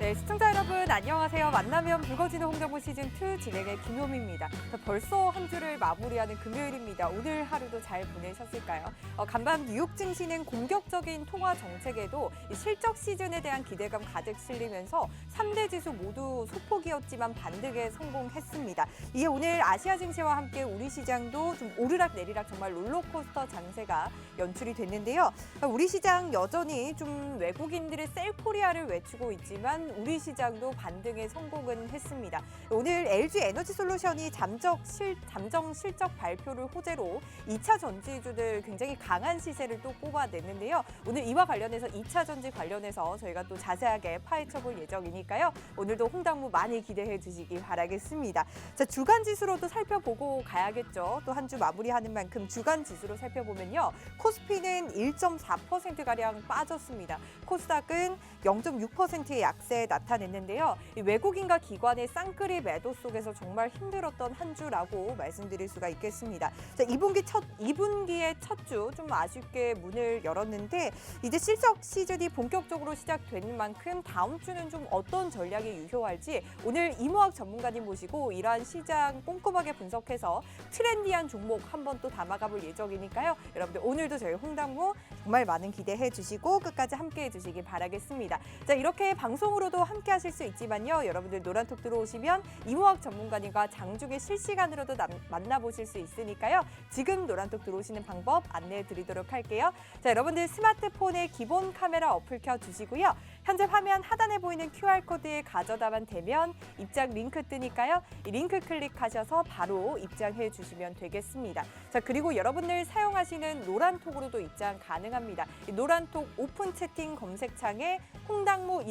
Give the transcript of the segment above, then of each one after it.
네, 시청자 여러분 안녕하세요. 만나면 붉어지는 홍정보 시즌2 진행의 김효미입니다. 벌써 한 주를 마무리하는 금요일입니다. 오늘 하루도 잘 보내셨을까요? 간밤 뉴욕 증시는 공격적인 통화 정책에도 실적 시즌에 대한 기대감 가득 실리면서 3대 지수 모두 소폭이었지만 반등에 성공했습니다. 이에 오늘 아시아 증시와 함께 우리 시장도 좀 오르락 내리락 정말 롤러코스터 장세가 연출이 됐는데요. 우리 시장 여전히 좀 외국인들의 셀 코리아를 외치고 있지만 우리 시장도 반등에 성공은 했습니다. 오늘 LG 에너지 솔루션이 잠정 실적 발표를 호재로 2차 전지주들 굉장히 강한 시세를 또 뽑아냈는데요. 오늘 이와 관련해서 2차 전지 관련해서 저희가 또 자세하게 파헤쳐볼 예정이니까요. 오늘도 홍당무 많이 기대해 주시기 바라겠습니다. 자, 주간 지수로도 살펴보고 가야겠죠. 또 한 주 마무리하는 만큼 주간 지수로 살펴보면요. 코스피는 1.4%가량 빠졌습니다. 코스닥은 0.6%의 약세 나타냈는데요. 외국인과 기관의 쌍끌이 매도 속에서 정말 힘들었던 한 주라고 말씀드릴 수가 있겠습니다. 자, 2분기의 첫 주 좀 아쉽게 문을 열었는데 이제 실적 시즌이 본격적으로 시작되는 만큼 다음 주는 좀 어떤 전략이 유효할지 오늘 이모학 전문가님 모시고 이러한 시장 꼼꼼하게 분석해서 트렌디한 종목 한번 또 담아가볼 예정이니까요. 여러분들 오늘도 저희 홍당무 정말 많은 기대해 주시고 끝까지 함께해 주시기 바라겠습니다. 자, 이렇게 방송으로도 함께 하실 수 있지만요. 여러분들 노란톡 들어오시면 이모학 전문가님과 장중에 실시간으로도 만나보실 수 있으니까요. 지금 노란톡 들어오시는 방법 안내해 드리도록 할게요. 자, 여러분들 스마트폰에 기본 카메라 어플 켜주시고요. 현재 화면 하단에 보이는 QR코드에 가져다만 대면 입장 링크 뜨니까요. 이 링크 클릭하셔서 바로 입장해 주시면 되겠습니다. 자, 그리고 여러분들 사용하시는 노란톡으로도 입장 가능합니다. 이 노란톡 오픈 채팅 검색창에 홍당무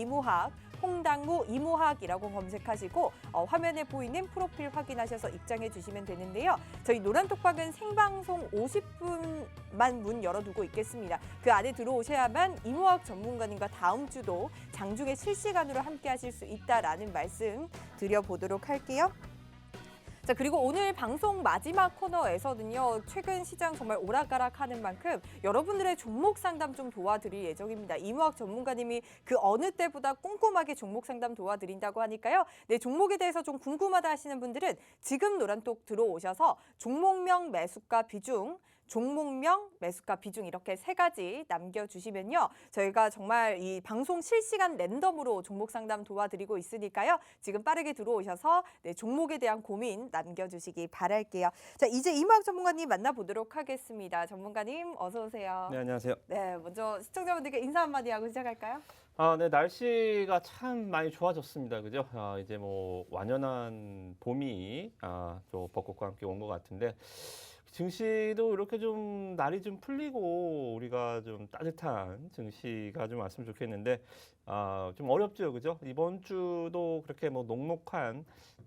이모학이라고 검색하시고 화면에 보이는 프로필 확인하셔서 입장해 주시면 되는데요. 저희 노란톡방은 생방송 50분만 문 열어두고 있겠습니다. 그 안에 들어오셔야만 이모학 전문가님과 다음 주도 장중에 실시간으로 함께 하실 수 있다라는 말씀 드려보도록 할게요. 자, 그리고 오늘 방송 마지막 코너에서는요. 최근 시장 정말 오락가락하는 만큼 여러분들의 종목 상담 좀 도와드릴 예정입니다. 이모학 전문가님이 그 어느 때보다 꼼꼼하게 종목 상담 도와드린다고 하니까요. 내 종목에 대해서 좀 궁금하다 하시는 분들은 지금 노란톡 들어오셔서 종목명, 매수가, 비중, 종목명, 매수가, 비중 이렇게 세 가지 남겨주시면요. 저희가 정말 이 방송 실시간 랜덤으로 종목 상담 도와드리고 있으니까요. 지금 빠르게 들어오셔서 네, 종목에 대한 고민 남겨주시기 바랄게요. 자, 이제 이모학 전문가님 만나보도록 하겠습니다. 전문가님 어서 오세요. 네, 안녕하세요. 네, 먼저 시청자분들께 인사 한마디 하고 시작할까요? 네, 날씨가 참 많이 좋아졌습니다. 그죠? 이제 뭐 완연한 봄이 또 벚꽃과 함께 온 것 같은데 증시도 이렇게 좀 날이 좀 풀리고 우리가 좀 따뜻한 증시가 좀 왔으면 좋겠는데 좀 어렵죠, 그죠? 이번 주도 그렇게 뭐 녹록한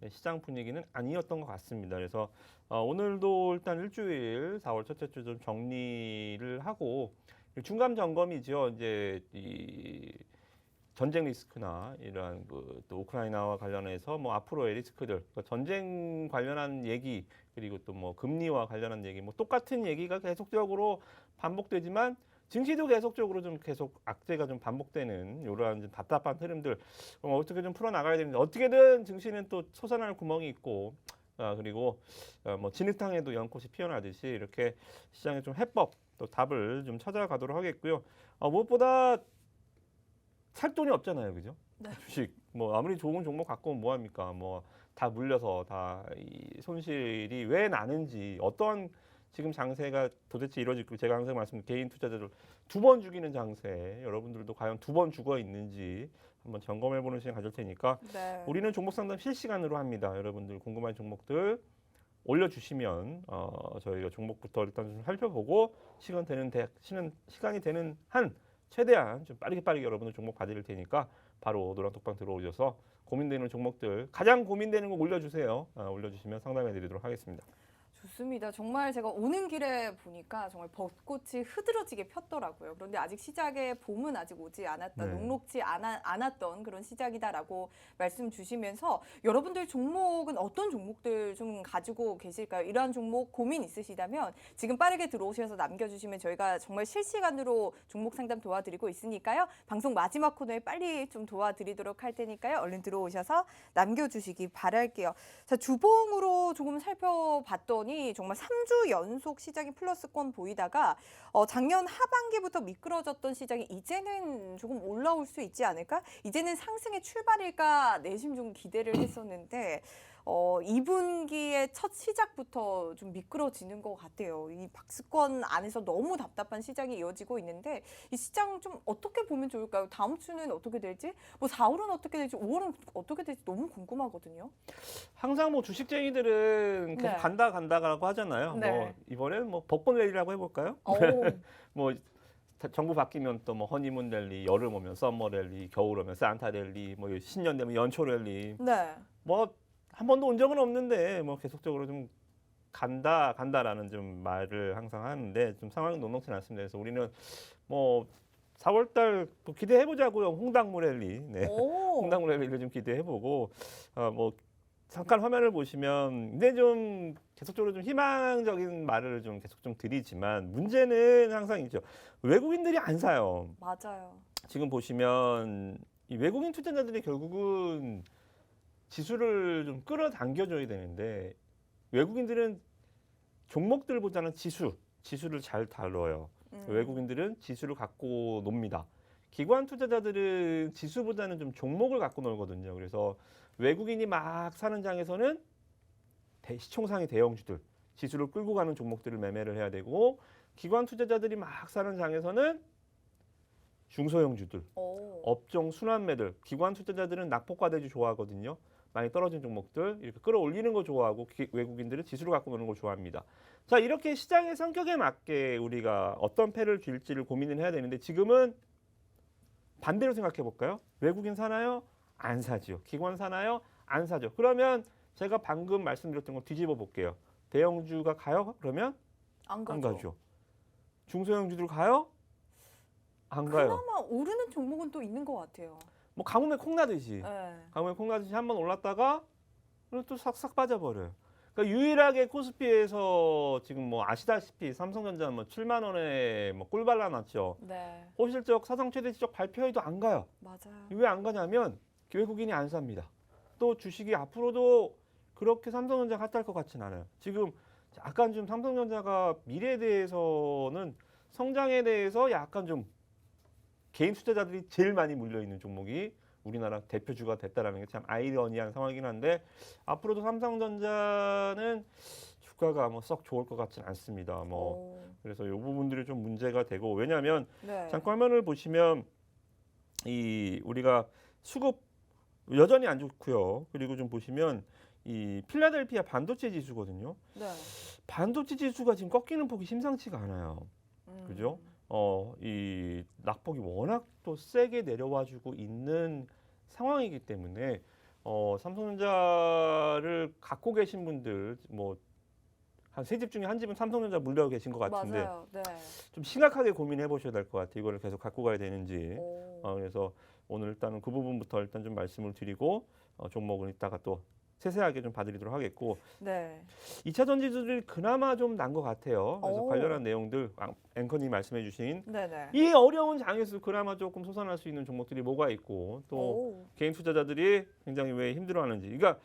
시장 분위기는 아니었던 것 같습니다. 그래서 오늘도 일단 일주일 4월 첫째 주 좀 정리를 하고 중간 점검이죠. 이제 이 전쟁 리스크나 이러한 또 우크라이나와 관련해서 뭐 앞으로의 리스크들, 그러니까 전쟁 관련한 얘기 그리고 또 뭐 금리와 관련한 얘기, 뭐 똑같은 얘기가 계속적으로 반복되지만 증시도 계속적으로 좀 계속 악재가 좀 반복되는 이러한 좀 답답한 흐름들 어떻게 좀 풀어 나가야 되는데 어떻게든 증시는 또 솟아날 구멍이 있고 그리고 뭐 진흙탕에도 연꽃이 피어나듯이 이렇게 시장의 좀 해법 또 답을 좀 찾아가도록 하겠고요. 무엇보다 살 돈이 없잖아요, 그죠? 네. 주식 뭐 아무리 좋은 종목 갖고 오면 뭐 합니까? 뭐 다 물려서 다 이 손실이 왜 나는지 어떠한 지금 장세가 도대체 이루어질까? 제가 항상 말씀드린 개인 투자자들 두 번 죽이는 장세, 여러분들도 과연 두 번 죽어 있는지 한번 점검해보는 시간 가질 테니까 네. 우리는 종목 상담 실시간으로 합니다. 여러분들 궁금한 종목들 올려주시면 저희가 종목부터 일단 좀 살펴보고 시간이 되는 한 최대한 좀 빠르게 여러분들 종목 봐드릴 테니까 바로 노란톡방 들어오셔서 고민되는 종목들 가장 고민되는 거 올려주세요. 올려주시면 상담해드리도록 하겠습니다. 좋습니다. 정말 제가 오는 길에 보니까 정말 벚꽃이 흐드러지게 폈더라고요. 그런데 아직 시작에 봄은 아직 오지 않았다, 네. 녹록지 않았던 그런 시작이다라고 말씀 주시면서 여러분들 종목은 어떤 종목들 좀 가지고 계실까요? 이러한 종목 고민 있으시다면 지금 빠르게 들어오셔서 남겨주시면 저희가 정말 실시간으로 종목 상담 도와드리고 있으니까요. 방송 마지막 코너에 빨리 좀 도와드리도록 할 테니까요. 얼른 들어오셔서 남겨주시기 바랄게요. 자, 주봉으로 조금 살펴봤더니 정말 3주 연속 시장이 플러스권 보이다가 작년 하반기부터 미끄러졌던 시장이 이제는 조금 올라올 수 있지 않을까? 이제는 상승의 출발일까 내심 좀 기대를 했었는데 2분기의 첫 시작부터 좀 미끄러지는 것 같아요. 이 박스권 안에서 너무 답답한 시장이 이어지고 있는데 이 시장 좀 어떻게 보면 좋을까요? 다음 주는 어떻게 될지, 뭐 4월은 어떻게 될지, 5월은 어떻게 될지 너무 궁금하거든요. 항상 뭐 주식쟁이들은 계속 네. 간다라고 하잖아요. 네. 뭐 이번엔 뭐 벚꽃 랠리라고 해볼까요? 오, 뭐 정부 바뀌면 또 뭐 허니문 랠리, 여름 오면 썸머 랠리, 겨울 오면 산타 랠리, 뭐 신년 되면 연초 랠리. 네. 뭐 한 번도 온 적은 없는데 뭐 계속적으로 좀 간다라는 좀 말을 항상 하는데 좀 상황이 녹록지 않습니다. 그래서 우리는 뭐 4월달 또 기대해 보자고요. 홍당무 랠리. 네. 오, 홍당무 랠리를 좀 기대해 보고 뭐 잠깐 화면을 보시면 근데 좀 계속적으로 좀 희망적인 말을 좀 계속 좀 드리지만 문제는 항상 있죠. 외국인들이 안 사요. 맞아요. 지금 보시면 이 외국인 투자자들이 결국은 지수를 좀 끌어당겨줘야 되는데 외국인들은 종목들보다는 지수를 잘 다뤄요. 외국인들은 지수를 갖고 놉니다. 기관 투자자들은 지수보다는 좀 종목을 갖고 놀거든요. 그래서 외국인이 막 사는 장에서는 시총상의 대형주들, 지수를 끌고 가는 종목들을 매매를 해야 되고 기관 투자자들이 막 사는 장에서는 중소형주들, 오. 업종 순환매들, 기관 투자자들은 낙폭과대주 좋아하거든요. 많이 떨어진 종목들 이렇게 끌어올리는 거 좋아하고 외국인들은 지수를 갖고 노는 걸 좋아합니다. 자, 이렇게 시장의 성격에 맞게 우리가 어떤 패를 쥘지를 고민을 해야 되는데 지금은 반대로 생각해 볼까요? 외국인 사나요? 안 사죠. 기관 사나요? 안 사죠. 그러면 제가 방금 말씀드렸던 거 뒤집어 볼게요. 대형주가 가요? 그러면 안 안 가죠. 가죠. 중소형주들 가요? 안 가요. 그나마 오르는 종목은 또 있는 것 같아요. 뭐 가뭄에 콩 나듯이. 네. 가뭄에 콩 나듯이 한번 올랐다가 또 싹싹 빠져버려요. 그러니까 유일하게 코스피에서 지금 뭐 아시다시피 삼성전자 뭐 7만 원에 뭐 꿀 발라놨죠. 네. 호실적 사상 최대 지적 발표회도 안 가요. 맞아요. 왜 안 가냐면 외국인이 안 삽니다. 또 주식이 앞으로도 그렇게 삼성전자 핫할 것 같진 않아요. 지금 약간 좀 삼성전자가 미래에 대해서는 성장에 대해서 약간 좀 개인 투자자들이 제일 많이 물려 있는 종목이 우리나라 대표주가 됐다라는 게 참 아이러니한 상황이긴 한데 앞으로도 삼성전자는 주가가 뭐 썩 좋을 것 같진 않습니다. 뭐 오. 그래서 이 부분들이 좀 문제가 되고 왜냐하면 네. 잠깐 화면을 보시면 이 우리가 수급 여전히 안 좋고요. 그리고 좀 보시면 이 필라델피아 반도체 지수거든요. 네. 반도체 지수가 지금 꺾이는 폭이 심상치가 않아요. 음. 그죠? 이 낙폭이 워낙 또 세게 내려와주고 있는 상황이기 때문에 삼성전자를 갖고 계신 분들 뭐 한 세 집 중에 한 집은 삼성전자 물려 계신 것 같은데 맞아요. 네. 좀 심각하게 고민해 보셔야 될 것 같아요. 이거를 계속 갖고 가야 되는지. 오. 그래서 오늘 일단은 그 부분부터 일단 좀 말씀을 드리고 종목은 이따가 또 세세하게 좀 봐드리도록 하겠고 네. 2차 전지들이 그나마 좀 난 것 같아요. 그래서 오. 관련한 내용들 앵커님 말씀해주신 네네. 이 어려운 장에서 그나마 조금 솟아날 수 있는 종목들이 뭐가 있고 또 오. 개인 투자자들이 굉장히 왜 힘들어하는지. 그러니까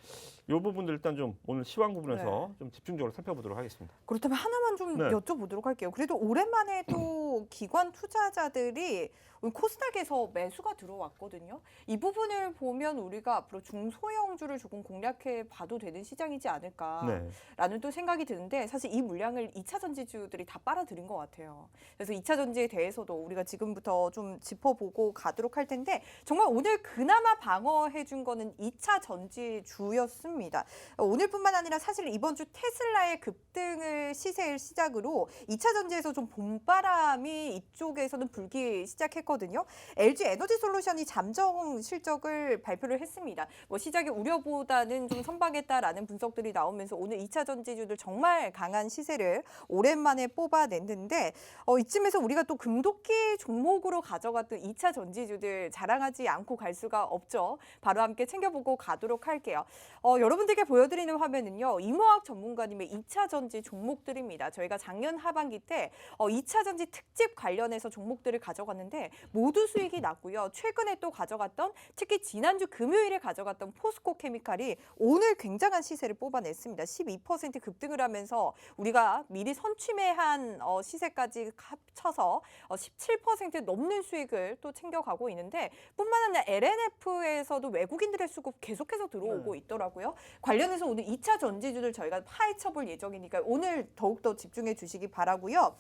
이 부분들 일단 좀 오늘 시황 부분에서 네. 좀 집중적으로 살펴보도록 하겠습니다. 그렇다면 하나만 좀 네. 여쭤보도록 할게요. 그래도 오랜만에 또 기관 투자자들이 코스닥에서 매수가 들어왔거든요. 이 부분을 보면 우리가 앞으로 중소형주를 조금 공략해 봐도 되는 시장이지 않을까라는 네. 또 생각이 드는데 사실 이 물량을 2차 전지주들이 다 빨아들인 것 같아요. 그래서 2차 전지에 대해서도 우리가 지금부터 좀 짚어보고 가도록 할 텐데 정말 오늘 그나마 방어해 준 거는 2차 전지주였습니다. 했습니다. 오늘뿐만 아니라 사실 이번 주 테슬라의 급등을 시세를 시작으로 2차 전지에서 좀 봄바람이 이쪽에서는 불기 시작했거든요. LG 에너지 솔루션이 잠정 실적을 발표를 했습니다. 뭐 시작의 우려보다는 좀 선방했다라는 분석들이 나오면서 오늘 2차 전지주들 정말 강한 시세를 오랜만에 뽑아냈는데 이쯤에서 우리가 또 금도끼 종목으로 가져갔던 2차 전지주들 자랑하지 않고 갈 수가 없죠. 바로 함께 챙겨보고 가도록 할게요. 여러분들께 보여드리는 화면은요. 이모학 전문가님의 2차 전지 종목들입니다. 저희가 작년 하반기 때 2차 전지 특집 관련해서 종목들을 가져갔는데 모두 수익이 났고요. 최근에 또 가져갔던 특히 지난주 금요일에 가져갔던 포스코 케미칼이 오늘 굉장한 시세를 뽑아냈습니다. 12% 급등을 하면서 우리가 미리 선취매한 시세까지 합쳐서 17% 넘는 수익을 또 챙겨가고 있는데 뿐만 아니라 LNF에서도 외국인들의 수급 계속해서 들어오고 있더라고요. 관련해서 오늘 2차 전지주들 저희가 파헤쳐볼 예정이니까 오늘 더욱더 집중해 주시기 바라고요.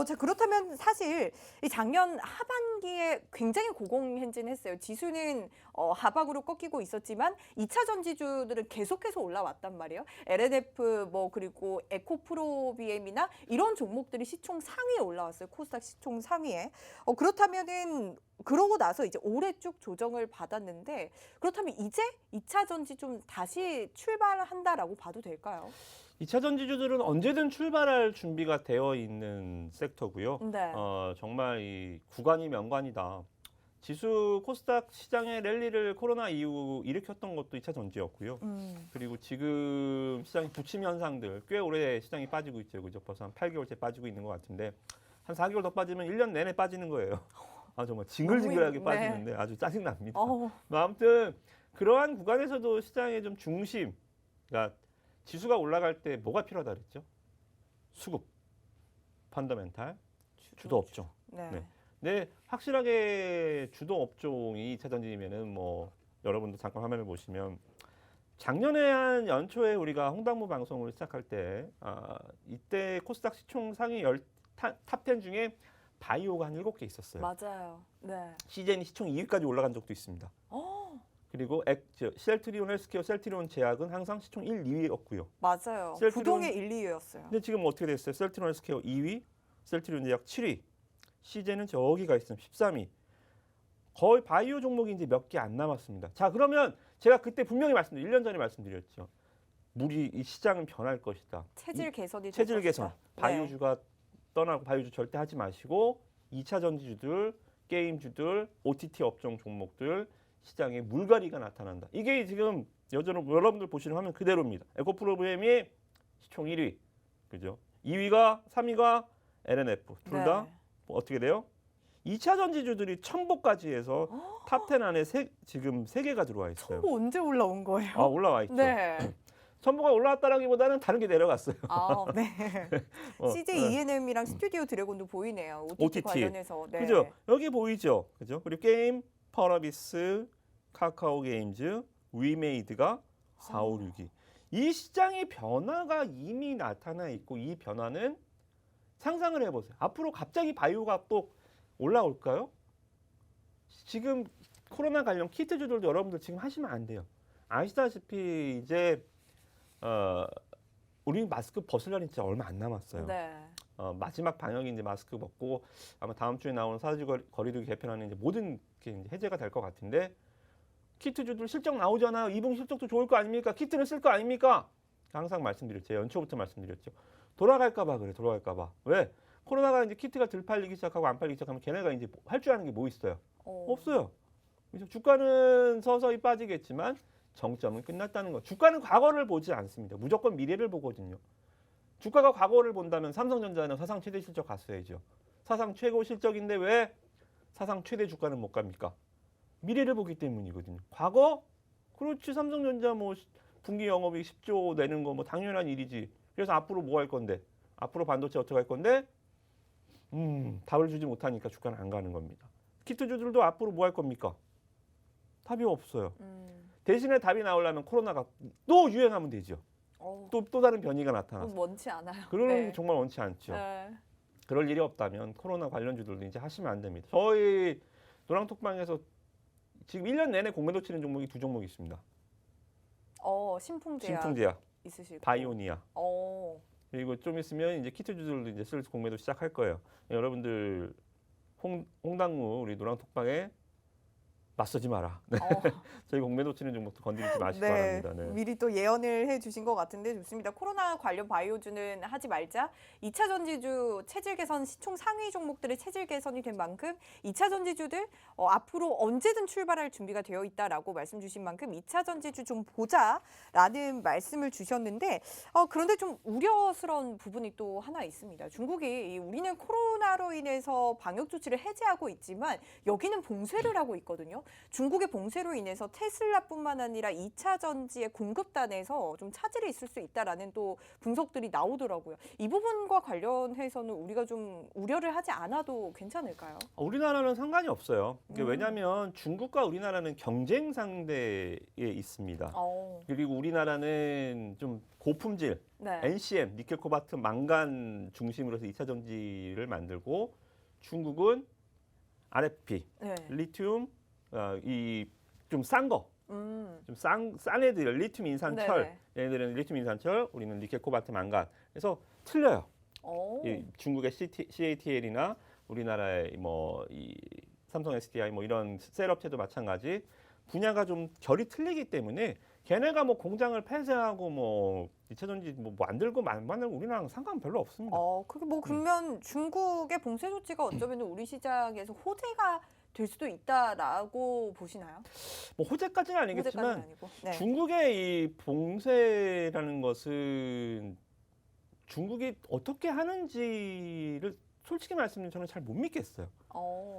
자, 그렇다면 사실 이 작년 하반기에 굉장히 고공행진했어요. 지수는 하방으로 꺾이고 있었지만 2차 전지주들은 계속해서 올라왔단 말이에요. LNF 그리고 에코프로비엠이나 이런 종목들이 시총 상위에 올라왔어요. 코스닥 시총 상위에. 그렇다면은 그러고 나서 이제 올해 쭉 조정을 받았는데 그렇다면 이제 2차 전지 좀 다시 출발한다라고 봐도 될까요? 2차 전지주들은 언제든 출발할 준비가 되어 있는 섹터고요. 네. 정말 이 구간이 명관이다. 지수 코스닥 시장의 랠리를 코로나 이후 일으켰던 것도 2차 전지였고요. 그리고 지금 시장의 부침 현상들 꽤 오래 시장이 빠지고 있죠. 그죠? 벌써 한 8개월째 빠지고 있는 것 같은데 한 4개월 더 빠지면 1년 내내 빠지는 거예요. 정말 징글징글하게 빠지는데 아주 짜증납니다. 아무튼 그러한 구간에서도 시장의 좀 중심, 그러니까 지수가 올라갈 때 뭐가 필요하다 그랬죠? 수급, 펀더멘탈, 주도 업종. 네. 네, 확실하게 주도 업종이 2차 전지면은 여러분도 잠깐 화면을 보시면 작년에 한 연초에 우리가 홍당무 방송을 시작할 때 이때 코스닥 시총 상위 탑10 중에 바이오가 한 7개 있었어요. 맞아요. 네. 시젠이 시총 2위까지 올라간 적도 있습니다. 그리고 셀트리온 헬스케어, 셀트리온 제약은 항상 시총 1, 2위였고요. 맞아요. 부동의 1, 2위였어요. 근데 지금 어떻게 됐어요? 셀트리온 헬스케어 2위, 셀트리온 제약 7위, 시젠은 저기가 있으면 13위. 거의 바이오 종목이 이제 몇 개 안 남았습니다. 자, 그러면 제가 그때 분명히 1년 전에 말씀드렸죠. 이 시장은 변할 것이다. 체질 개선이 체질 개선. 네. 바이오주가 떠나고 바이오주 절대 하지 마시고 2차 전지주들, 게임주들, OTT 업종 종목들 시장에 물갈이가 나타난다. 이게 지금 여러분들 보시는 화면 그대로입니다. 에코프로비엠이 시총 1위, 그죠? 2위가 3위가 LNF 둘 다 어떻게 돼요? 2차 전지주들이 첨보까지 해서 탑10 안에 지금 3개가 들어와 있어요. 첨보 언제 올라온 거예요? 올라와 있죠. 네. 첨보가 올라왔다라기보다는 다른 게 내려갔어요. 네. CJ ENM이랑 스튜디오 드래곤도 보이네요. OTT 관련해서. 네. 그죠? 여기 보이죠? 그죠? 그리고 게임, 펄어비스, 카카오 게임즈, 위메이드가 4, 5, 6위. 이 시장의 변화가 이미 나타나 있고 이 변화는 상상을 해보세요. 앞으로 갑자기 바이오가 또 올라올까요? 지금 코로나 관련 키트주들도 여러분들 지금 하시면 안 돼요. 아시다시피 이제 우리 마스크 벗을 날이 진짜 얼마 안 남았어요. 네. 마지막 방역이 이제 마스크 벗고 아마 다음 주에 나오는 사회적 거리두기 개편하는 이제 모든 게 이제 해제가 될 것 같은데 키트주들 실적 나오잖아요. 2분 실적도 좋을 거 아닙니까? 키트는 쓸 거 아닙니까? 항상 말씀드렸죠. 연초부터 말씀드렸죠. 돌아갈까 봐 그래. 돌아갈까 봐. 왜? 코로나가 이제 키트가 덜 팔리기 시작하고 안 팔리기 시작하면 걔네가 이제 할 줄 아는 게 뭐 있어요? 없어요. 그래서 주가는 서서히 빠지겠지만 정점은 끝났다는 거. 주가는 과거를 보지 않습니다. 무조건 미래를 보거든요. 주가가 과거를 본다면 삼성전자는 사상 최대 실적 갔어야죠. 사상 최고 실적인데 왜 사상 최대 주가는 못 갑니까? 미래를 보기 때문이거든요. 과거? 그렇지. 삼성전자 분기 영업이익 10조 내는 거 당연한 일이지. 그래서 앞으로 뭐 할 건데? 앞으로 반도체 어떻게 할 건데? 답을 주지 못하니까 주가는 안 가는 겁니다. 키트주들도 앞으로 뭐 할 겁니까? 답이 없어요. 대신에 답이 나오려면 코로나가 또 유행하면 되죠. 또 다른 변이가 나타나서. 원치 않아요. 그러는 게 정말 원치 않죠. 네. 그럴 일이 없다면 코로나 관련주들도 이제 하시면 안 됩니다. 저희 노랑톡방에서 지금 1년 내내 공매도 치는 종목이 2종목이 있습니다. 신풍제약 신풍제약, 있으시고. 바이오니아. 어. 그리고 좀 있으면 이제 키트주들도 이제 슬슬 공매도 시작할 거예요. 여러분들 홍당무 우리 노랑톡방에 맞서지 마라. 네. 어. 저희 공매 놓치는 종목도 건드리지 마시기 네, 바랍니다. 네. 미리 또 예언을 해주신 것 같은데 좋습니다. 코로나 관련 바이오주는 하지 말자. 2차 전지주 체질 개선 시총 상위 종목들의 체질 개선이 된 만큼 2차 전지주들 앞으로 언제든 출발할 준비가 되어 있다라고 말씀 주신 만큼 2차 전지주 좀 보자라는 말씀을 주셨는데 그런데 좀 우려스러운 부분이 또 하나 있습니다. 중국이 우리는 코로나로 인해서 방역 조치를 해제하고 있지만 여기는 봉쇄를 하고 있거든요. 중국의 봉쇄로 인해서 테슬라뿐만 아니라 2차 전지의 공급단에서 좀 차질이 있을 수 있다라는 또 분석들이 나오더라고요. 이 부분과 관련해서는 우리가 좀 우려를 하지 않아도 괜찮을까요? 우리나라는 상관이 없어요. 왜냐하면 중국과 우리나라는 경쟁 상대에 있습니다. 그리고 우리나라는 좀 고품질, 네. NCM, 니켈, 코발트, 망간 중심으로 해서 2차 전지를 만들고 중국은 RFP, 네. 리튬, 이 좀 싼 거, 좀 싼 애들, 리튬 인산철, 얘네들은 리튬 인산철, 우리는 니켈, 코발트, 망간. 그래서 틀려요. 이 중국의 CATL이나 우리나라의 뭐 이 삼성 SDI 뭐 이런 셀 업체도 마찬가지 분야가 좀 결이 틀리기 때문에 걔네가 뭐 공장을 폐쇄하고 뭐 2차 전지 뭐 만들고 안 만들고 우리나라랑 상관 별로 없습니다. 그게 뭐 그러면 중국의 봉쇄 조치가 어쩌면 우리 시장에서 호재가 될 수도 있다라고 보시나요? 뭐 호재까지는 아니겠지만 아니고. 네. 중국의 이 봉쇄라는 것은 중국이 어떻게 하는지를 솔직히 말씀드리면 저는 잘 못 믿겠어요.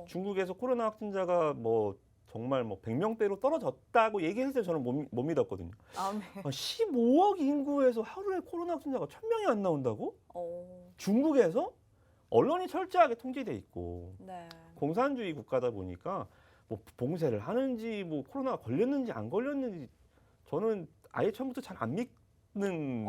중국에서 코로나 확진자가 뭐 정말 뭐 100명대로 떨어졌다고 얘기했을 때 저는 못 믿었거든요. 네. 15억 인구에서 하루에 코로나 확진자가 1000명이 안 나온다고? 중국에서? 언론이 철저하게 통제돼 있고 네. 공산주의 국가다 보니까 뭐 봉쇄를 하는지 뭐 코로나가 걸렸는지 안 걸렸는지 저는 아예 처음부터 잘 안 믿는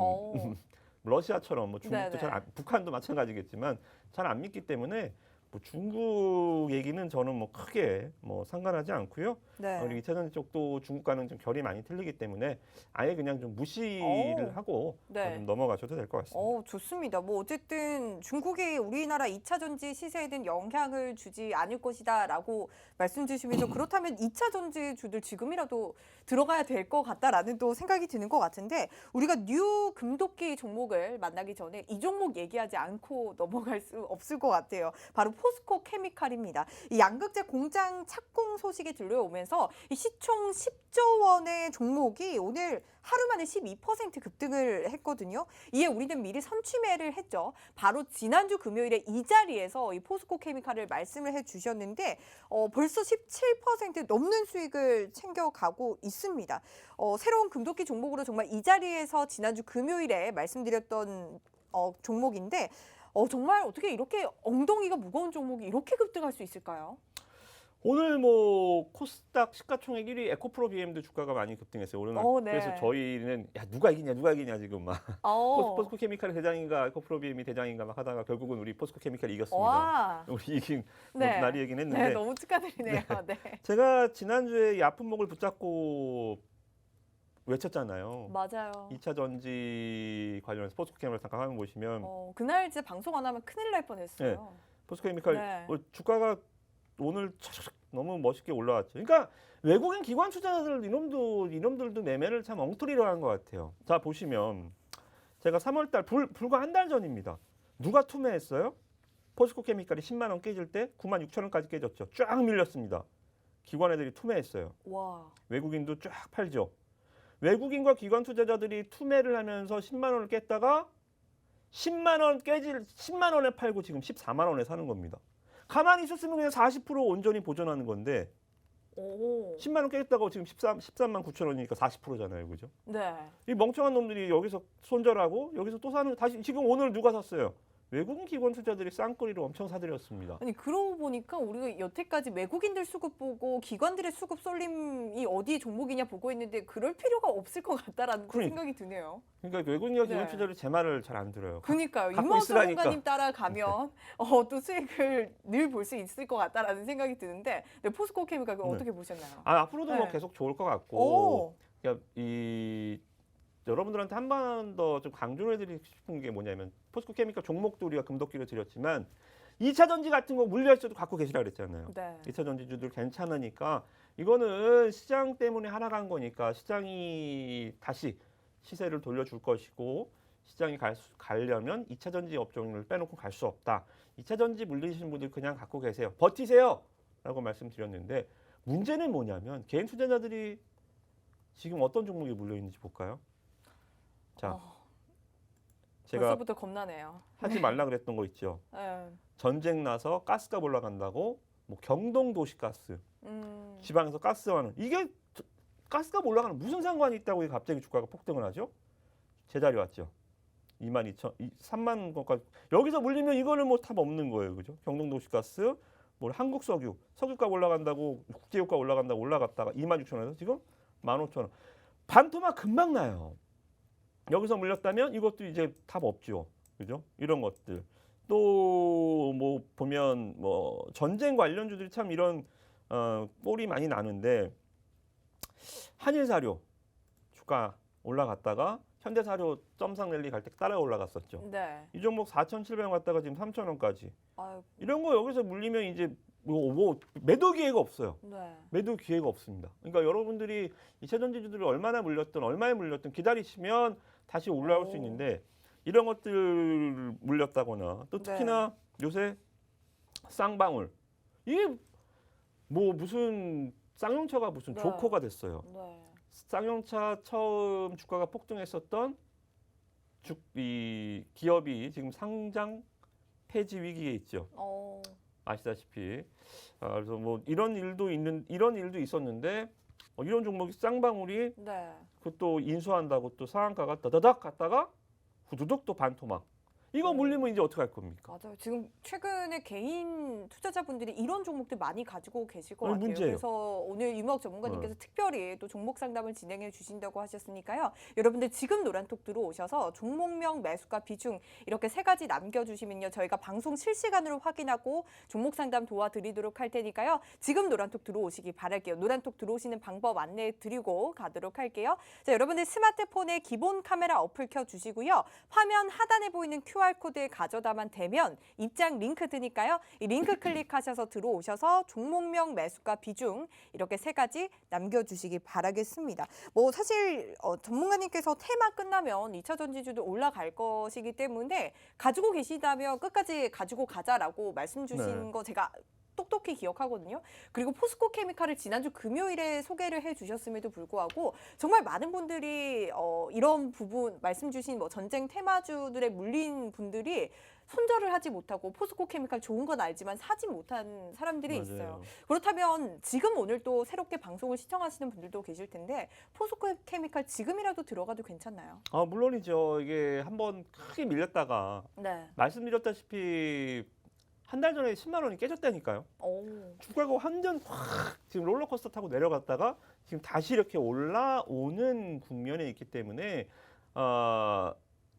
러시아처럼 뭐 중국도 북한도 마찬가지겠지만 잘 안 믿기 때문에 뭐 중국 얘기는 저는 뭐 크게 뭐 상관하지 않고요. 네. 그리고 2차 전지 쪽도 중국과는 좀 결이 많이 틀리기 때문에 아예 그냥 좀 무시를 하고 좀 넘어가셔도 될 것 같습니다. 좋습니다. 뭐 어쨌든 중국이 우리나라 2차 전지 시세에는 영향을 주지 않을 것이다라고 말씀 주시면서 그렇다면 2차 전지주들 지금이라도 들어가야 될 것 같다라는 또 생각이 드는 것 같은데 우리가 뉴 금도끼 종목을 만나기 전에 이 종목 얘기하지 않고 넘어갈 수 없을 것 같아요. 바로 포스코 케미칼입니다. 이 양극재 공장 착공 소식이 들려오면서 이 시총 10조 원의 종목이 오늘 하루 만에 12% 급등을 했거든요. 이에 우리는 미리 선취매를 했죠. 바로 지난주 금요일에 이 자리에서 이 포스코 케미칼을 말씀을 해주셨는데 벌써 17% 넘는 수익을 챙겨가고 있습니다. 새로운 금도끼 종목으로 정말 이 자리에서 지난주 금요일에 말씀드렸던 종목인데 정말 어떻게 이렇게 엉덩이가 무거운 종목이 이렇게 급등할 수 있을까요? 오늘 뭐 코스닥 시가총액 1위 에코프로 BM도 주가가 많이 급등했어요. 오늘 네. 그래서 저희는 야 누가 이기냐 지금 막 포스코 케미칼이 대장인가 에코프로 BM이 대장인가 막 하다가 결국은 우리 포스코 케미칼이 이겼습니다. 우리 이긴 날이 얘긴 했는데 네, 너무 축하드리네요. 네. 제가 지난주에 이 아픈 목을 붙잡고 외쳤잖아요. 맞아요. 2차 전지 관련해서 포스코 케미칼 잠깐 화면 보시면 그날 진짜 방송 안 하면 큰일 날 뻔했어요. 네. 포스코 케미칼 주가가 오늘 너무 멋있게 올라왔죠. 그러니까 외국인 기관 투자자들 이놈들도 매매를 참 엉터리로 하는 것 같아요. 자 보시면 제가 3월달 불과 한 달 전입니다. 누가 투매했어요? 포스코 케미칼이 10만 원 깨질 때 9만 6천 원까지 깨졌죠. 쫙 밀렸습니다. 기관 애들이 투매했어요. 와. 외국인도 쫙 팔죠. 외국인과 기관 투자자들이 투매를 하면서 10만 원을 깼다가 10만 원에 팔고 지금 14만 원에 사는 겁니다. 가만히 있었으면 그냥 40% 온전히 보존하는 건데 10만 원 깼다고 지금 13만 9천 원이니까 40%잖아요. 그죠? 네. 이 멍청한 놈들이 여기서 손절하고 여기서 또 사는 다시 지금 오늘 누가 샀어요? 외국인 기관 투자들이 쌍거리로 엄청 사들였습니다. 아니 그러고 보니까 우리가 여태까지 외국인들 수급 보고 기관들의 수급 쏠림이 어디 종목이냐 보고 있는데 그럴 필요가 없을 것 같다라는 생각이 드네요. 그러니까 외국인과 기관 투자들이 제 말을 잘 안 들어요. 그러니까요. 이모수 공간님 따라가면 또 수익을 늘 볼 수 있을 것 같다라는 생각이 드는데 포스코 케미칼 어떻게 보셨나요? 앞으로도 뭐 계속 좋을 것 같고 그러니까 이 여러분들한테 한 번 더 좀 강조를 해드리고 싶은 게 뭐냐면 포스코케미칼 종목도 우리가 금도끼를 드렸지만 2차 전지 같은 거 물려 있어도 갖고 계시라 그랬잖아요. 네. 2차 전지주들 괜찮으니까 이거는 시장 때문에 하락한 거니까 시장이 다시 시세를 돌려줄 것이고 시장이 가려면 2차 전지 업종을 빼놓고 갈 수 없다. 2차 전지 물리시는 분들 그냥 갖고 계세요. 버티세요. 라고 말씀드렸는데 문제는 뭐냐면 개인 투자자들이 지금 어떤 종목이 물려 있는지 볼까요? 자, 제가 벌써부터 겁나네요. 하지 말라 그랬던 거 있죠. 네. 전쟁 나서 가스값 올라간다고 뭐 경동 도시가스 지방에서 가스하는 이게 가스값 올라가는 무슨 상관이 있다고 갑자기 주가가 폭등을 하죠? 제자리 왔죠. 22,000, 3만 원까지 여기서 물리면 이거는 뭐 탑 없는 거예요, 그죠? 경동 도시가스, 뭐 한국 석유값 올라간다고 국제유가 올라간다고 올라갔다가 26,000원에서 지금 15,000원. 반토막 금방 나요. 여기서 물렸다면 이것도 이제 탑 없죠, 그죠? 이런 것들. 또 뭐 보면 뭐 전쟁 관련주들이 참 이런 꼴이 많이 나는데 한일사료 주가 올라갔다가 현대사료 점상 랠리 갈 때 따라 올라갔었죠. 네. 이 종목 4,700원 갔다가 지금 3,000원까지. 아유, 이런 거 여기서 물리면 이제 뭐 매도 기회가 없어요. 네. 매도 기회가 없습니다. 그러니까 여러분들이 2차 전지주들이 얼마에 물렸든 기다리시면 다시 올라올 수 있는데 이런 것들 물렸다거나 또 특히나 요새 쌍방울 이게 뭐 무슨 쌍용차가 무슨 네. 조커가 됐어요. 네. 쌍용차 처음 주가가 폭등했었던 이 기업이 지금 상장 폐지 위기에 있죠. 아시다시피 그래서 뭐 이런 일도 있었는데 이런 종목이 쌍방울이 네. 그것도 인수한다고 또 상한가가 더더덕 갔다가 후두둑 또 반토막. 이거 물리면 이제 어떻게 할 겁니까? 맞아요. 지금 최근에 개인 투자자분들이 이런 종목들 많이 가지고 계실 것 아니, 같아요. 문제예요. 그래서 오늘 유목 전문가님께서 특별히 또 종목 상담을 진행해 주신다고 하셨으니까요. 여러분들 지금 노란톡 들어오셔서 종목명, 매수가, 비중 이렇게 세 가지 남겨주시면요. 저희가 방송 실시간으로 확인하고 종목 상담 도와드리도록 할 테니까요. 지금 노란톡 들어오시기 바랄게요. 노란톡 들어오시는 방법 안내해 드리고 가도록 할게요. 자, 여러분들 스마트폰에 기본 카메라 어플 켜주시고요. 화면 하단에 보이는 QR코드에 가져다만 되면 입장 링크 드니까요. 이 링크 클릭하셔서 들어오셔서 종목명, 매수가, 비중 이렇게 세 가지 남겨주시기 바라겠습니다. 뭐 사실 전문가님께서 테마 끝나면 2차 전지주도 올라갈 것이기 때문에 가지고 계시다면 끝까지 가지고 가자라고 말씀 주신 거 제가 똑똑히 기억하거든요. 그리고 포스코 케미칼을 지난주 금요일에 소개를 해주셨음에도 불구하고 정말 많은 분들이 이런 부분 말씀 주신 뭐 전쟁 테마주들에 물린 분들이 손절을 하지 못하고 포스코 케미칼 좋은 건 알지만 사지 못한 사람들이 맞아요. 있어요. 그렇다면 지금 오늘 또 새롭게 방송을 시청하시는 분들도 계실 텐데 포스코 케미칼 지금이라도 들어가도 괜찮나요? 물론이죠. 이게 한번 크게 밀렸다가 네. 말씀드렸다시피 한 달 전에 10만 원이 깨졌다니까요. 주가가 완전 확 지금 롤러코스터 타고 내려갔다가 지금 다시 이렇게 올라오는 국면에 있기 때문에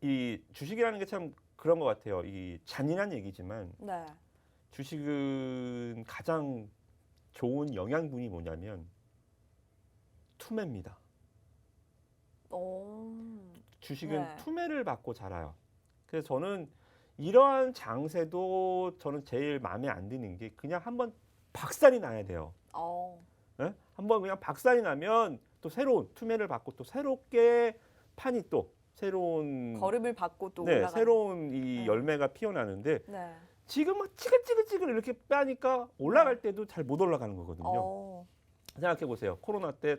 이 주식이라는 게 참 그런 것 같아요. 이 잔인한 얘기지만 네. 주식은 가장 좋은 영양분이 뭐냐면 투매입니다. 주식은 네. 투매를 받고 자라요. 그래서 저는 이러한 장세도 저는 제일 마음에 안 드는 게 그냥 한번 박살이 나야 돼요. 네? 한번 그냥 박살이 나면 또 새로운 투매를 받고 또 새롭게 판이 또 새로운 걸음을 받고 또 올라가는. 새로운 이 열매가 피어나는데 네. 지금 막 찌글찌글 이렇게 빼니까 올라갈 때도 잘 못 올라가는 거거든요. 생각해 보세요. 코로나 때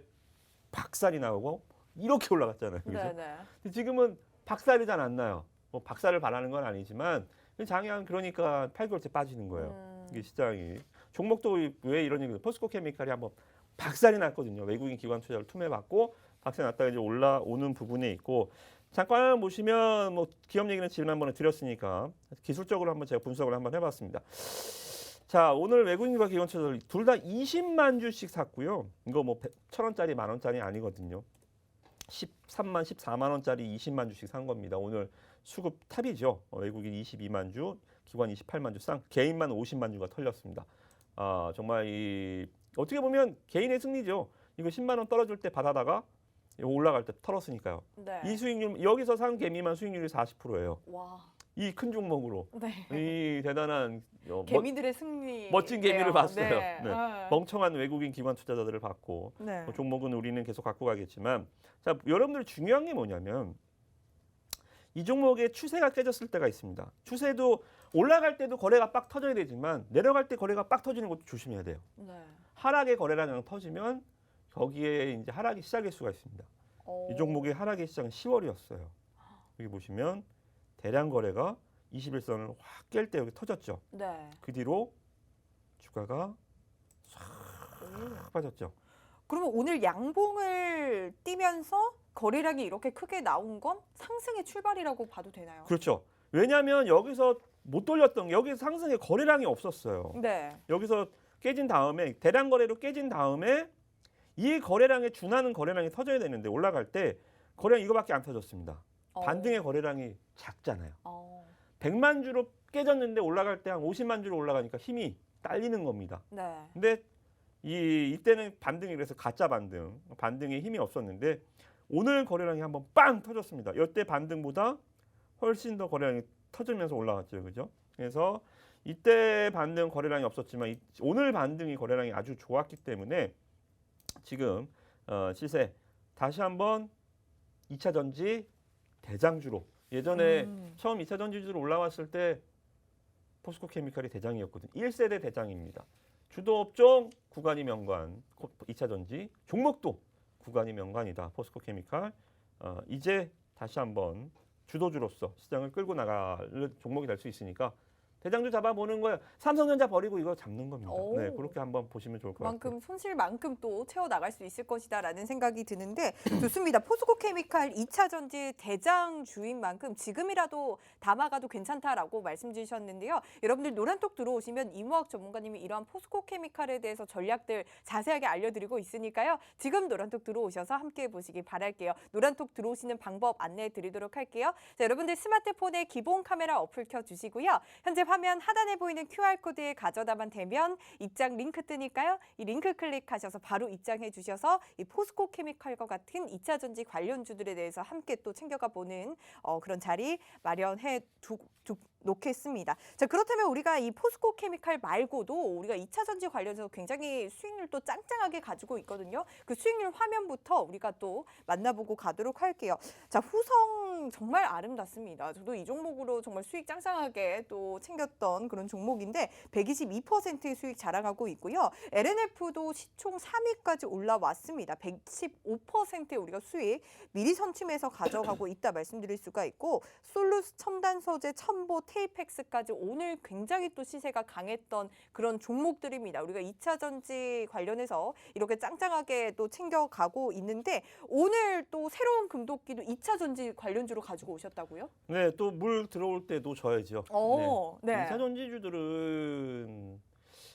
박살이 나고 이렇게 올라갔잖아요. 그죠? 네네. 근데 지금은 박살이 잘 안 나요. 뭐 박살을 바라는 건 아니지만 장양 그러니까 8개월째 빠지는 거예요. 이게 시장이. 종목도 왜 이런 얘기 포스코 케미칼이 한번 박살이 났거든요. 외국인 기관 투자를 투매받고 박살이 났다가 이제 올라오는 부분에 있고 잠깐 보시면 뭐 기업 얘기는 지난번에 드렸으니까 기술적으로 한번 제가 분석을 한번 해봤습니다. 자, 오늘 외국인과 기관 투자들 둘 다 20만 주씩 샀고요. 이거 뭐 1,000원짜리, 만원짜리 아니거든요. 13만, 14만 원짜리 20만 주씩 산 겁니다. 오늘 수급 탑이죠. 외국인 22만 주, 기관 28만 주, 개인만 50만 주가 털렸습니다. 정말 어떻게 보면 개인의 승리죠. 이거 10만 원 떨어질 때 받아다가 이거 올라갈 때 털었으니까요. 네. 이 수익률 여기서 산 개미만 수익률이 40%예요. 와. 이 큰 종목으로 네. 이 대단한 개미들의 승리. 멋진 개미를 봤어요. 네. 네. 네. 멍청한 외국인 기관 투자자들을 봤고 네. 종목은 우리는 계속 갖고 가겠지만 자 여러분들 중요한 게 뭐냐면 이 종목의 추세가 깨졌을 때가 있습니다. 추세도 올라갈 때도 거래가 빡 터져야 되지만 내려갈 때 거래가 빡 터지는 것도 조심해야 돼요. 네. 하락의 거래량 그냥 터지면 거기에 이제 하락이 시작일 수가 있습니다. 이 종목의 하락의 시작은 10월이었어요. 여기 보시면 대량 거래가 21선을 확 깰 때 여기 터졌죠. 네. 그 뒤로 주가가 싹 빠졌죠. 그러면 오늘 양봉을 띄면서 거래량이 이렇게 크게 나온 건 상승의 출발이라고 봐도 되나요? 그렇죠. 왜냐하면 여기서 못 돌렸던 여기서 상승의 거래량이 없었어요. 네. 여기서 깨진 다음에 대량 거래로 깨진 다음에 이 거래량에 준하는 거래량이 터져야 되는데 올라갈 때 거래량 이거밖에 안 터졌습니다. 반등의 거래량이 작잖아요. 100만 주로 깨졌는데 올라갈 때 한 50만 주로 올라가니까 힘이 딸리는 겁니다. 네. 근데 이때는 반등이 그래서 가짜 반등에 힘이 없었는데 오늘 거래량이 한번 빵 터졌습니다. 이때 반등보다 훨씬 더 거래량이 터지면서 올라갔죠, 그죠? 그래서 이때 반등 거래량이 없었지만 오늘 반등이 거래량이 아주 좋았기 때문에 지금 시세 다시 한번 2차 전지 대장주로 예전에 처음 2차 전지주로 올라왔을 때 포스코 케미칼이 대장이었거든요. 1세대 대장입니다. 주도 업종 구간이 명관, 2차 전지 종목도 구간이 명관이다. 포스코 케미칼 이제 다시 한번 주도주로서 시장을 끌고 나갈 종목이 될 수 있으니까 대장주 잡아보는 거예요. 삼성전자 버리고 이거 잡는 겁니다. 네, 그렇게 한번 보시면 좋을 것 같아요. 그만큼 손실만큼 또 채워나갈 수 있을 것이다라는 생각이 드는데 좋습니다. 포스코 케미칼 2차 전지 대장주인 만큼 지금이라도 담아가도 괜찮다라고 말씀 주셨는데요. 여러분들 노란톡 들어오시면 이무학 전문가님이 이러한 포스코 케미칼에 대해서 전략들 자세하게 알려드리고 있으니까요. 지금 노란톡 들어오셔서 함께 보시기 바랄게요. 노란톡 들어오시는 방법 안내해 드리도록 할게요. 자, 여러분들 스마트폰에 기본 카메라 어플 켜주시고요. 현재 화면 하단에 보이는 QR코드에 가져다만 대면 입장 링크 뜨니까요. 이 링크 클릭하셔서 바로 입장해 주셔서 이 포스코 케미칼과 같은 2차 전지 관련주들에 대해서 함께 또 챙겨가 보는 그런 자리 마련해 놓겠습니다. 자, 그렇다면 우리가 이 포스코 케미칼 말고도 우리가 2차 전지 관련해서 굉장히 수익률도 짱짱하게 가지고 있거든요. 그 수익률 화면부터 우리가 또 만나보고 가도록 할게요. 자, 후성 정말 아름답습니다. 저도 이 종목으로 정말 수익 짱짱하게 또 챙겼던 그런 종목인데 122%의 수익 자랑하고 있고요. LNF도 시총 3위까지 올라왔습니다. 115%의 우리가 수익 미리 선침해서 가져가고 있다 말씀드릴 수가 있고 솔루스 첨단 소재, 첨보, 테이펙스까지 오늘 굉장히 또 시세가 강했던 그런 종목들입니다. 우리가 2차 전지 관련해서 이렇게 짱짱하게 또 챙겨가고 있는데 오늘 또 새로운 금도끼도 2차 전지 관련주로 가지고 오셨다고요? 네, 또 물 들어올 때도 져야죠. 네. 2차 전지주들은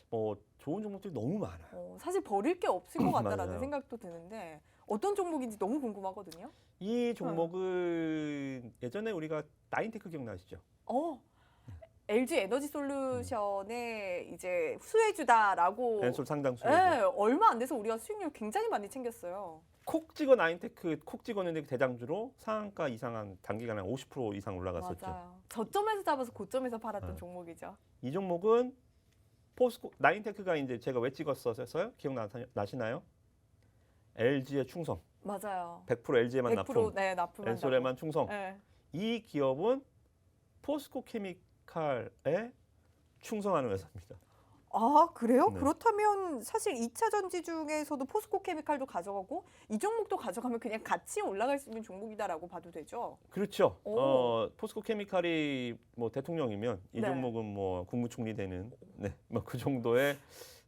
뭐 좋은 종목들이 너무 많아요. 사실 버릴 게 없을 것 같다라는 맞아요. 생각도 드는데 어떤 종목인지 너무 궁금하거든요. 이 종목은 예전에 우리가 나인테크 기억나시죠? LG 에너지 솔루션의 이제 수혜주다라고 벤솔 상당수. 네, 얼마 안 돼서 우리가 수익률 굉장히 많이 챙겼어요. 콕 찍어 나인테크 콕 찍었는데 대장주로 상한가 이상한 단기간에 50% 이상 올라갔었죠. 맞아요. 저점에서 잡아서 고점에서 팔았던 종목이죠. 이 종목은 포스코 나인테크가 이제 제가 왜 찍었어서요? 기억나시나요? LG의 충성. 맞아요. 100% LG에만 100% 납품. 네, 납품한다고. 벤솔에만 충성. 네. 이 기업은 포스코 케미칼에 충성하는 회사입니다. 아, 그래요? 네. 그렇다면 사실 2차 전지 중에서도 포스코 케미칼도 가져가고 이 종목도 가져가면 그냥 같이 올라갈 수 있는 종목이다라고 봐도 되죠? 그렇죠. 오. 포스코 케미칼이 뭐 대통령이면 이 네. 종목은 뭐 국무총리 되는 뭐 그 정도의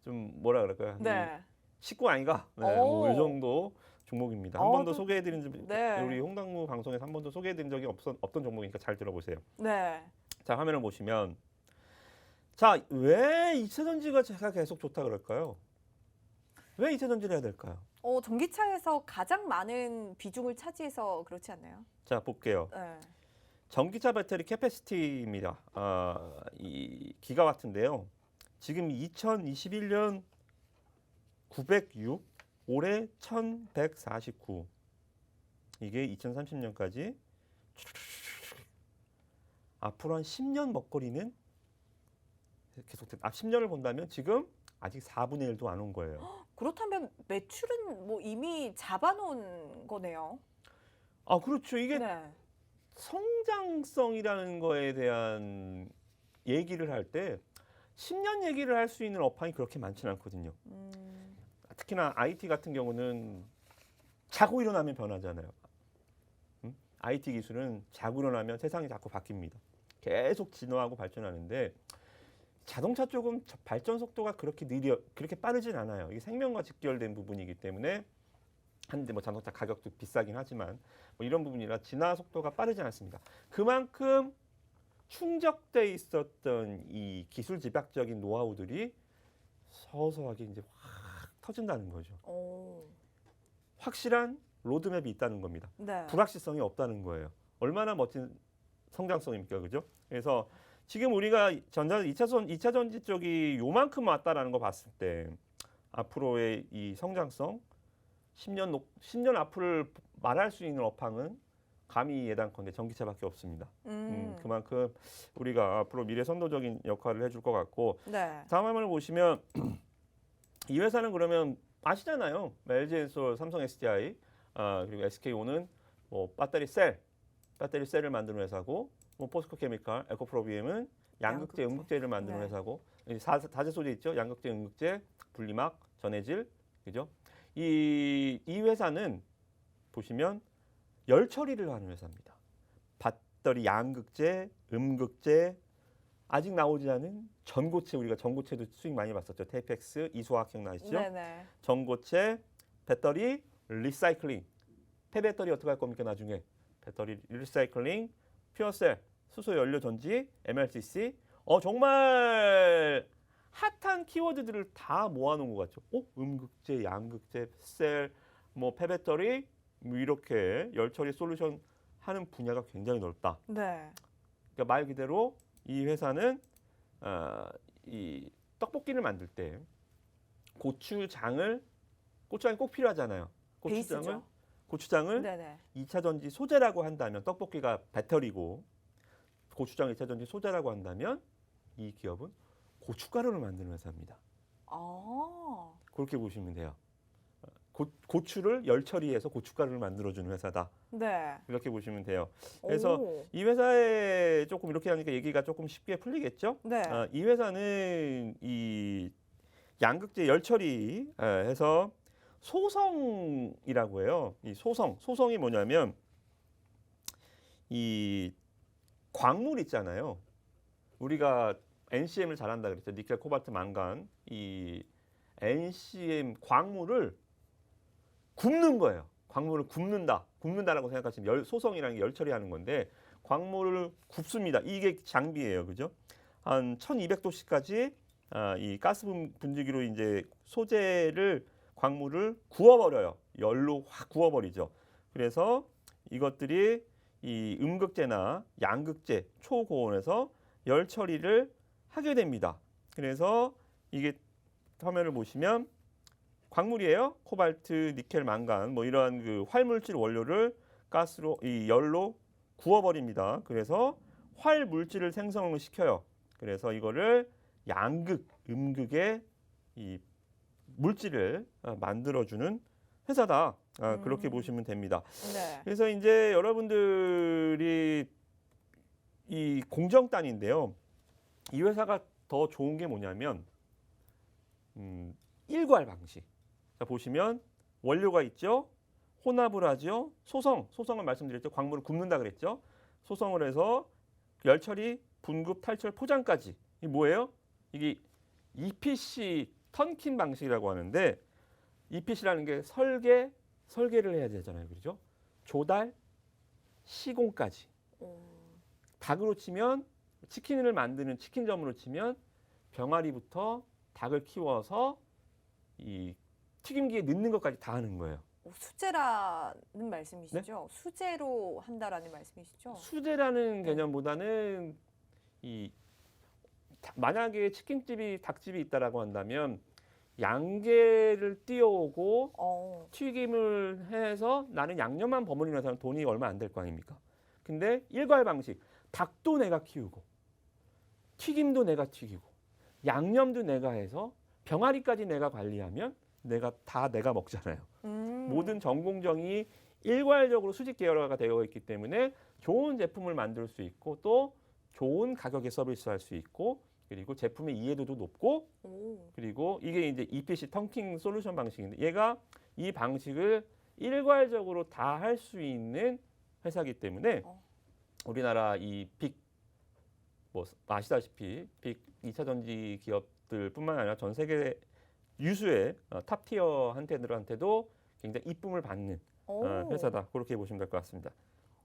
좀 뭐라 그럴까요? 네. 식구 아닌가? 네, 오. 뭐 이 정도 종목입니다. 한 번도 소개해드린 적 네. 우리 홍당무 방송에서 한 번도 소개해드린 적이 없던 종목이니까 잘 들어보세요. 네. 자, 화면을 보시면 자, 왜 2차 전지가 제가 계속 좋다 그럴까요? 왜 2차 전지를 해야 될까요? 전기차에서 가장 많은 비중을 차지해서 그렇지 않나요? 자, 볼게요. 네. 전기차 배터리 캐패시티입니다. 이 기가와트인데요. 지금 2021년 906, 올해 1149. 이게 2030년까지 앞으로 한 10년 먹거리는 계속 10년을 본다면 지금 아직 4분의 1도 안 온 거예요. 그렇다면 매출은 뭐 이미 잡아놓은 거네요. 아, 그렇죠. 이게 네. 성장성이라는 거에 대한 얘기를 할 때 10년 얘기를 할 수 있는 업황이 그렇게 많지는 않거든요. 특히나 IT 같은 경우는 자고 일어나면 변하잖아요. IT 기술은 자고 일어나면 세상이 자꾸 바뀝니다. 계속 진화하고 발전하는데 자동차 쪽은 발전 속도가 그렇게 빠르진 않아요. 이게 생명과 직결된 부분이기 때문에 한데 뭐 자동차 가격도 비싸긴 하지만 뭐 이런 부분이라 진화 속도가 빠르지 않습니다. 그만큼 충적돼 있었던 이 기술 집약적인 노하우들이 서서하게 이제 확 터진다는 거죠. 오. 확실한 로드맵이 있다는 겁니다. 네. 불확실성이 없다는 거예요. 얼마나 멋진 성장성입니까, 그죠? 그래서 지금 우리가 2차 전지 쪽이 요만큼 왔다라는 거 봤을 때 앞으로의 이 성장성 10년 앞을 말할 수 있는 업황은 감히 예단컨대 전기차밖에 없습니다. 그만큼 우리가 앞으로 미래 선도적인 역할을 해줄 것 같고 네. 다음 화면을 보시면 이 회사는 그러면 아시잖아요. LG엔솔, 삼성 SDI 그리고 SKO는 뭐 배터리 셀을 만드는 회사고 뭐 포스코 케미칼, 에코프로비엠은 양극재, 음극재를 만드는 네. 회사고 다재 소재 있죠. 양극재, 음극재, 분리막, 전해질, 그죠? 이 회사는 보시면 열 처리를 하는 회사입니다. 배터리 양극재, 음극재, 아직 나오지 않은 전고체, 우리가 전고체도 수익 많이 봤었죠. 테이펙스, 이소학 기억나시죠? 네네. 전고체, 배터리, 리사이클링. 폐배터리 어떻게 할 겁니까 나중에? 배터리 리사이클링, 퓨어셀, 수소 연료 전지, MLCC. 정말 핫한 키워드들을 다 모아놓은 것 같죠. 음극재, 양극재, 셀, 뭐 폐배터리, 뭐 이렇게 열처리 솔루션 하는 분야가 굉장히 넓다. 네. 그러니까 말 그대로 이 회사는 이 떡볶이를 만들 때 고추장이 꼭 필요하잖아요. 베이스죠. 고추장을 네네. 2차 전지 소재라고 한다면 떡볶이가 배터리고 고추장 2차 전지 소재라고 한다면 이 기업은 고춧가루를 만드는 회사입니다. 아. 그렇게 보시면 돼요. 고추를 열 처리해서 고춧가루를 만들어주는 회사다. 네. 이렇게 보시면 돼요. 그래서 오. 이 회사에 조금 이렇게 하니까 얘기가 조금 쉽게 풀리겠죠? 네. 이 회사는 이 양극재 열 처리 해서 소성이라고 해요. 이 소성이 뭐냐면 이 광물 있잖아요. 우리가 NCM을 잘한다 그랬죠. 니켈, 코발트, 망간. 이 NCM 광물을 굽는 거예요. 광물을 굽는다라고 생각하시면 소성이라는 게 열 처리하는 건데 광물을 굽습니다. 이게 장비예요. 그죠? 한 1200도씨까지 이 가스 분지기로 이제 광물을 구워버려요. 열로 확 구워버리죠. 그래서 이것들이 이 음극재나 양극재 초고온에서 열 처리를 하게 됩니다. 그래서 이게 화면을 보시면 광물이에요. 코발트, 니켈, 망간 뭐 이러한 그 활물질 원료를 열로 구워버립니다. 그래서 활물질을 생성을 시켜요. 그래서 이거를 양극, 음극의 이 물질을 만들어주는 회사다. 그렇게 보시면 됩니다. 네. 그래서 이제 여러분들이 이 공정단인데요. 이 회사가 더 좋은 게 뭐냐면 일괄 방식. 자, 보시면 원료가 있죠. 혼합을 하죠. 소성을 말씀드렸죠. 광물을 굽는다 그랬죠. 소성을 해서 열처리, 분급, 탈철, 포장까지. 이게 뭐예요? 이게 EPC 턴킨 방식이라고 하는데 EPC라는 게 설계를 해야 되잖아요. 그렇죠? 조달, 시공까지. 닭으로 치면 치킨을 만드는 치킨점으로 치면 병아리부터 닭을 키워서 이 튀김기에 넣는 것까지 다 하는 거예요. 수제라는 말씀이시죠? 네? 수제로 한다라는 말씀이시죠? 수제라는 개념보다는 만약에 닭집이 있다라고 한다면 양계를 띄워오고 어. 튀김을 해서 나는 양념만 버무리는 사람 돈이 얼마 안 될 거 아닙니까? 근데 일괄 방식, 닭도 내가 키우고 튀김도 내가 튀기고 양념도 내가 해서 병아리까지 내가 관리하면 내가 먹잖아요. 모든 전공정이 일괄적으로 수직 계열화가 되어 있기 때문에 좋은 제품을 만들 수 있고 또 좋은 가격에 서비스할 수 있고 그리고 제품의 이해도도 높고 오. 그리고 이게 이제 EPC 턴킹 솔루션 방식인데 얘가 이 방식을 일괄적으로 다 할 수 있는 회사이기 때문에 우리나라 이 빅 뭐 아시다시피 빅 2차 전지 기업들뿐만 아니라 전 세계 유수의 탑 티어 한테들한테도 굉장히 이쁨을 받는 오. 회사다. 그렇게 보시면 될 것 같습니다.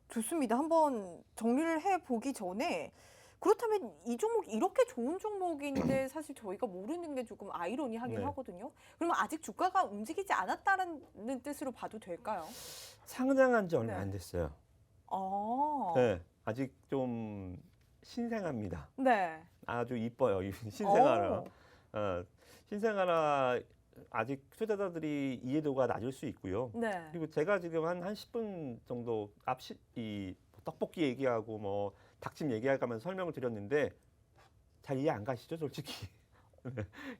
좋습니다. 한번 정리를 해보기 전에 그렇다면 이 종목 이렇게 좋은 종목인데 사실 저희가 모르는 게 조금 아이러니하긴 네. 하거든요. 그러면 아직 주가가 움직이지 않았다는 뜻으로 봐도 될까요? 상장한 지 얼마 네. 안 됐어요. 아, 네, 아직 좀 신생합니다. 네. 아주 이뻐요. 이 신생아라. 어, 신생아라 아직 투자자들이 이해도가 낮을 수 있고요. 네. 그리고 제가 지금 한 10분 정도 이 떡볶이 얘기하고 뭐 닭집 얘기할까면 설명을 드렸는데 잘 이해 안 가시죠, 솔직히.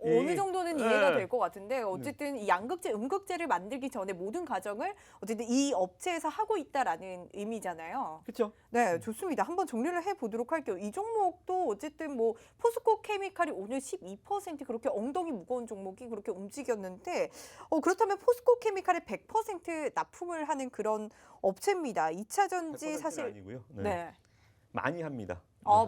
어느 정도는 이해가 네. 될 것 같은데 어쨌든 이 양극재, 음극재를 만들기 전에 모든 과정을 어쨌든 이 업체에서 하고 있다라는 의미잖아요. 그렇죠? 네, 좋습니다. 한번 정리를 해보도록 할게요. 이 종목도 어쨌든 뭐 포스코 케미칼이 오늘 12% 그렇게 엉덩이 무거운 종목이 그렇게 움직였는데 그렇다면 포스코 케미칼에 100% 납품을 하는 그런 업체입니다. 2차 전지 100%는 사실 아니고요. 네. 네. 많이 합니다.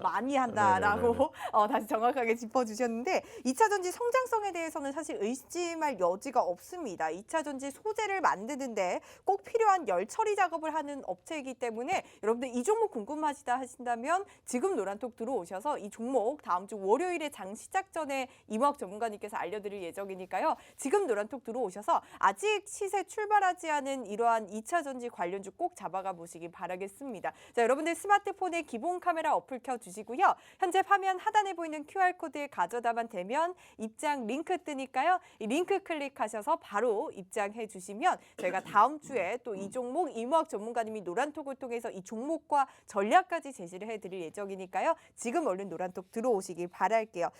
많이 한다라고 네네네네. 다시 정확하게 짚어주셨는데 2차 전지 성장성에 대해서는 사실 의심할 여지가 없습니다. 2차 전지 소재를 만드는데 꼭 필요한 열 처리 작업을 하는 업체이기 때문에 여러분들 이 종목 궁금하시다 하신다면 지금 노란톡 들어오셔서 이 종목 다음 주 월요일에 장 시작 전에 이모학 전문가님께서 알려드릴 예정이니까요. 지금 노란톡 들어오셔서 아직 시세 출발하지 않은 이러한 2차 전지 관련주 꼭 잡아가 보시기 바라겠습니다. 자, 여러분들 스마트폰에 기본 카메라 어플 켜주시고요. 현재 화면 하단에 보이는 QR코드에 가져다만 대면 입장 링크 뜨니까요. 이 링크 클릭하셔서 바로 입장해 주시면 저희가 다음 주에 또 이 종목 이모학 전문가님이 노란톡을 통해서 이 종목과 전략까지 제시를 해드릴 예정이니까요. 지금 얼른 노란톡 들어오시길 바랄게요.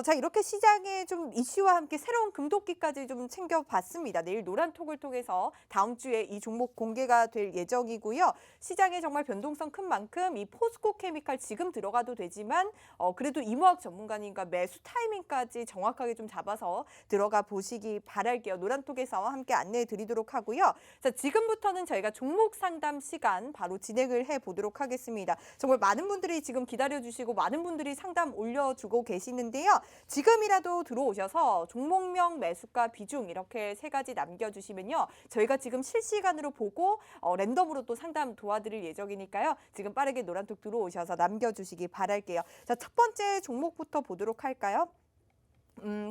자, 이렇게 시장의 좀 이슈와 함께 새로운 금도끼까지 좀 챙겨봤습니다. 내일 노란톡을 통해서 다음 주에 이 종목 공개가 될 예정이고요. 시장에 정말 변동성 큰 만큼 이 포스코 케미칼 지금 들어가도 되지만 그래도 이모학 전문가님과 매수 타이밍까지 정확하게 좀 잡아서 들어가 보시기 바랄게요. 노란톡에서 함께 안내해 드리도록 하고요. 자, 지금부터는 저희가 종목 상담 시간 바로 진행을 해 보도록 하겠습니다. 정말 많은 분들이 지금 기다려주시고 많은 분들이 상담 올려주고 계시는데요. 지금이라도 들어오셔서 종목명, 매수가, 비중 이렇게 세 가지 남겨주시면요. 저희가 지금 실시간으로 보고 랜덤으로 또 상담 도와드릴 예정이니까요. 지금 빠르게 노란톡 들어오셔서 남겨주시기 바랄게요. 자, 첫 번째 종목부터 보도록 할까요?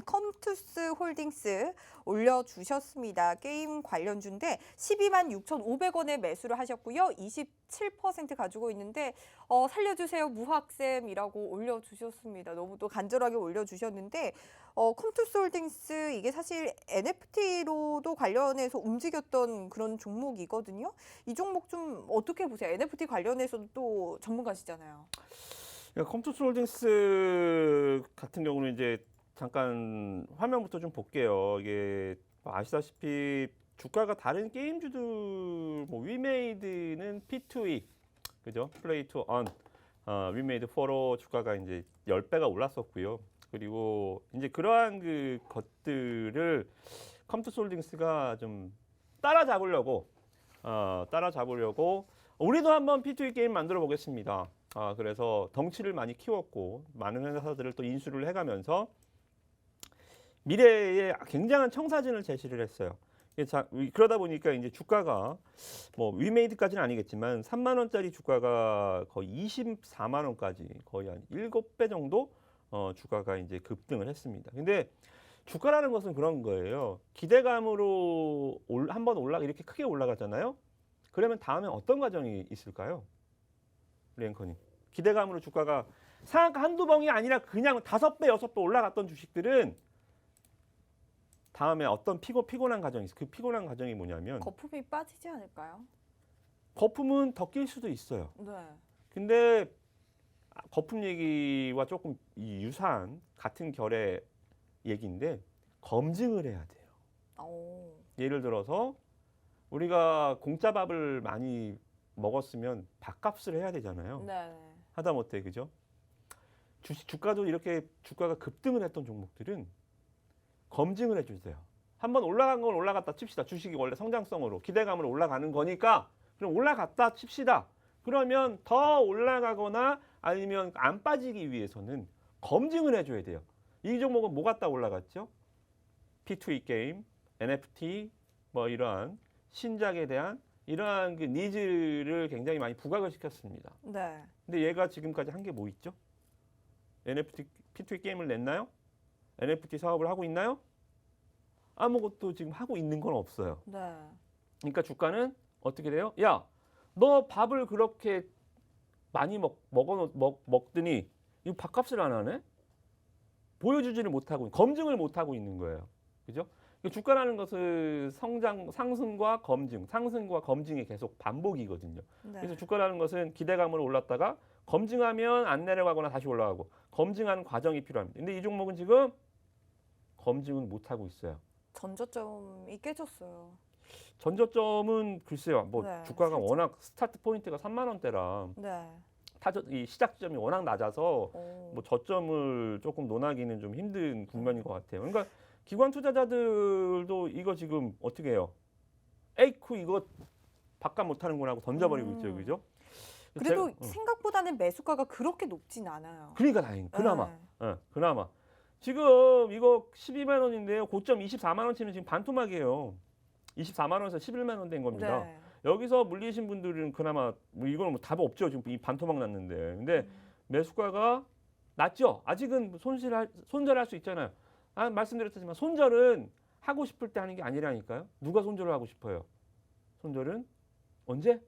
컴투스 홀딩스 올려주셨습니다. 게임 관련주인데 12만 6,500원에 매수를 하셨고요. 27% 가지고 있는데 살려주세요 무학쌤이라고 올려주셨습니다. 너무 또 간절하게 올려주셨는데 컴투스 홀딩스 이게 사실 NFT로도 관련해서 움직였던 그런 종목이거든요. 이 종목 좀 어떻게 보세요? NFT 관련해서도 또 전문가시잖아요. 컴투스 홀딩스 같은 경우는 이제 잠깐 화면부터 좀 볼게요. 이게 아시다시피 주가가 다른 게임주들 뭐 위메이드는 P2E 그죠? 플레이 투 언, 위메이드 4로 주가가 이제 10배가 올랐었고요. 그리고 이제 그러한 그 것들을 컴투스 홀딩스가 좀 따라잡으려고 우리도 한번 P2E 게임 만들어 보겠습니다. 그래서 덩치를 많이 키웠고 많은 회사들을 또 인수를 해가면서 미래에 굉장한 청사진을 제시를 했어요. 그러다 보니까 이제 주가가 뭐 위메이드까지는 아니겠지만 3만 원짜리 주가가 거의 24만 원까지 거의 한 7배 정도 주가가 이제 급등을 했습니다. 근데 주가라는 것은 그런 거예요. 기대감으로 한번 이렇게 크게 올라가잖아요. 그러면 다음에 어떤 과정이 있을까요? 우리 앵커님. 기대감으로 주가가 상한가 한두 번이 아니라 그냥 5배, 6배 올라갔던 주식들은 다음에 어떤 피곤한 과정이 있어요. 그 피곤한 과정이 뭐냐면 거품이 빠지지 않을까요? 거품은 더 낄 수도 있어요. 네. 근데 거품 얘기와 조금 유사한 같은 결의 얘기인데 검증을 해야 돼요. 오. 예를 들어서 우리가 공짜 밥을 많이 먹었으면 밥값을 해야 되잖아요. 네. 하다못해 그죠? 주가도 이렇게 주가가 급등을 했던 종목들은 검증을 해주세요. 한번 올라간 건 올라갔다 칩시다. 주식이 원래 성장성으로 기대감으로 올라가는 거니까 그럼 올라갔다 칩시다. 그러면 더 올라가거나 아니면 안 빠지기 위해서는 검증을 해줘야 돼요. 이 종목은 뭐 갖다 올라갔죠? P2E 게임, NFT, 뭐 이러한 신작에 대한 이러한 그 니즈를 굉장히 많이 부각을 시켰습니다. 네. 근데 얘가 지금까지 한 게 뭐 있죠? NFT, P2E 게임을 냈나요? NFT 사업을 하고 있나요? 아무것도 지금 하고 있는 건 없어요. 네. 그러니까 주가는 어떻게 돼요? 야, 너 밥을 그렇게 많이 먹더니 이거 밥값을 안 하네? 보여주지를 못하고 검증을 못하고 있는 거예요. 그죠? 주가라는 것은 상승과 검증이 계속 반복이거든요. 네. 그래서 주가라는 것은 기대감으로 올랐다가 검증하면 안 내려가거나 다시 올라가고 검증하는 과정이 필요합니다. 근데 이 종목은 지금 검증은 못하고 있어요. 전저점이 깨졌어요. 전저점은 글쎄요. 뭐 네, 주가가 살짝. 워낙 스타트 포인트가 3만 원대라 네. 이 시작 지점이 워낙 낮아서 오. 뭐 저점을 조금 논하기는 좀 힘든 국면인 것 같아요. 그러니까 기관 투자자들도 이거 지금 어떻게 해요? 에이쿠 이거 바깥 못하는구나 하고 던져버리고 있죠, 그죠? 그래도 제가, 생각보다는 매수가가 그렇게 높진 않아요. 그러니까 다행. 그나마, 네. 그나마. 지금 이거 12만 원인데요. 고점 24만 원 치면 지금 반토막이에요. 24만 원에서 11만 원 된 겁니다. 네. 여기서 물리신 분들은 그나마 뭐 이거는 뭐 답 없죠. 지금 이 반토막 났는데. 근데 매수가가 낮죠. 아직은 손절할 수 있잖아요. 말씀드렸지만 손절은 하고 싶을 때 하는 게 아니라니까요. 누가 손절을 하고 싶어요? 손절은 언제?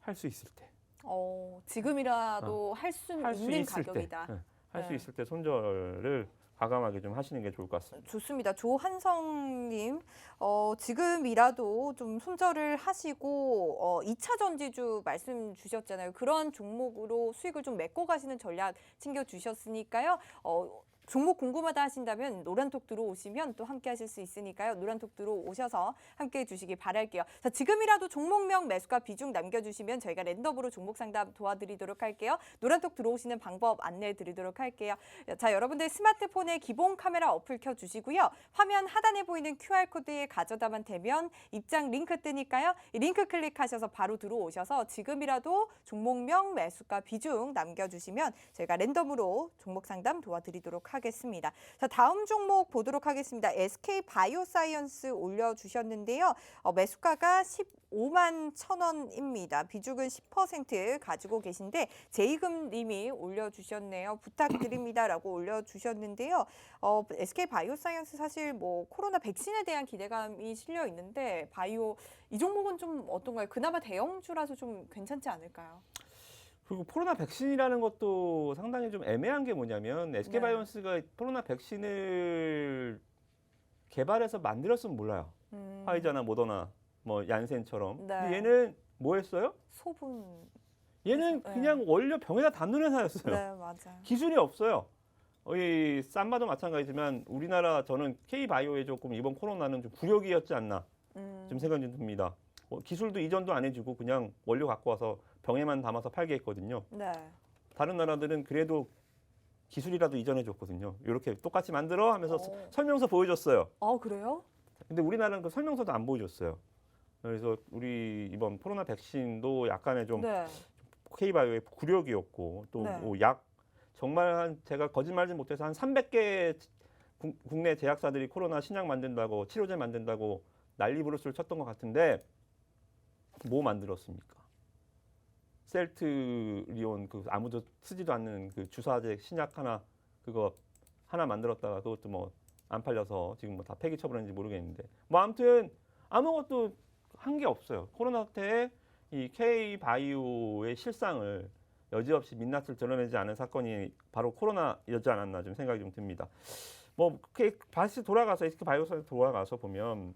할 수 있을 때. 지금이라도 할 수 있는 가격이다. 할 수 네. 있을 때 손절을 과감하게 좀 하시는 게 좋을 것 같습니다. 좋습니다. 조한성님, 지금이라도 좀 손절을 하시고 2차 전지주 말씀 주셨잖아요. 그런 종목으로 수익을 좀 메꿔 가시는 전략 챙겨 주셨으니까요. 종목 궁금하다 하신다면 노란톡 들어오시면 또 함께 하실 수 있으니까요. 노란톡 들어오셔서 함께 해주시기 바랄게요. 자, 지금이라도 종목명 매수가 비중 남겨주시면 저희가 랜덤으로 종목 상담 도와드리도록 할게요. 노란톡 들어오시는 방법 안내해 드리도록 할게요. 자, 여러분들 스마트폰에 기본 카메라 어플 켜주시고요. 화면 하단에 보이는 QR코드에 가져다만 대면 입장 링크 뜨니까요. 이 링크 클릭하셔서 바로 들어오셔서 지금이라도 종목명 매수가 비중 남겨주시면 저희가 랜덤으로 종목 상담 도와드리도록 하겠습니다. 자, 다음 종목 보도록 하겠습니다. SK 바이오사이언스 올려주셨는데요. 매수가가 15만 1,000원입니다. 비중은 10% 가지고 계신데 제이금님이 올려주셨네요. 부탁드립니다라고 올려주셨는데요. SK 바이오사이언스 사실 뭐 코로나 백신에 대한 기대감이 실려 있는데 바이오 이 종목은 좀 어떤가요? 그나마 대형주라서 좀 괜찮지 않을까요? 그리고 코로나 백신이라는 것도 상당히 좀 애매한 게 뭐냐면 SK바이오언스가 코로나 백신을 개발해서 만들었으면 몰라요. 화이자나 모더나 뭐 얀센처럼. 네. 근데 얘는 뭐 했어요? 소분. 얘는 네. 그냥 원료 병에다 담는 회사였어요. 네, 맞아요. 기술이 없어요. 이 쌈바도 마찬가지지만 우리나라 저는 K바이오에 조금 이번 코로나는 좀 굴욕이었지 않나 좀 생각이 좀 듭니다. 기술도 이전도 안 해주고 그냥 원료 갖고 와서 병에만 담아서 팔게 했거든요. 네. 다른 나라들은 그래도 기술이라도 이전해 줬거든요. 이렇게 똑같이 만들어 하면서 설명서 보여줬어요. 그래요? 근데 우리나라는 그 설명서도 안 보여줬어요. 그래서 우리 이번 코로나 백신도 약간의 좀 네. K바이오의 굴욕이었고 또 약 네. 정말 제가 거짓말지 못해서 한 300개 국내 제약사들이 코로나 신약 만든다고 치료제 만든다고 난리 부르스를 쳤던 것 같은데 뭐 만들었습니까? 셀트리온 그 아무도 쓰지도 않는 그 주사제 신약 그거 하나 만들었다가 그것도 뭐 안 팔려서 지금 뭐 다 폐기 처분했는지 모르겠는데 뭐 아무튼 아무것도 한 게 없어요. 코로나 때 이 K바이오의 실상을 여지없이 민낯을 드러내지 않은 사건이 바로 코로나였지 않았나 좀 생각이 좀 듭니다. 뭐 다시 돌아가서 SK 바이오사에 돌아가서 보면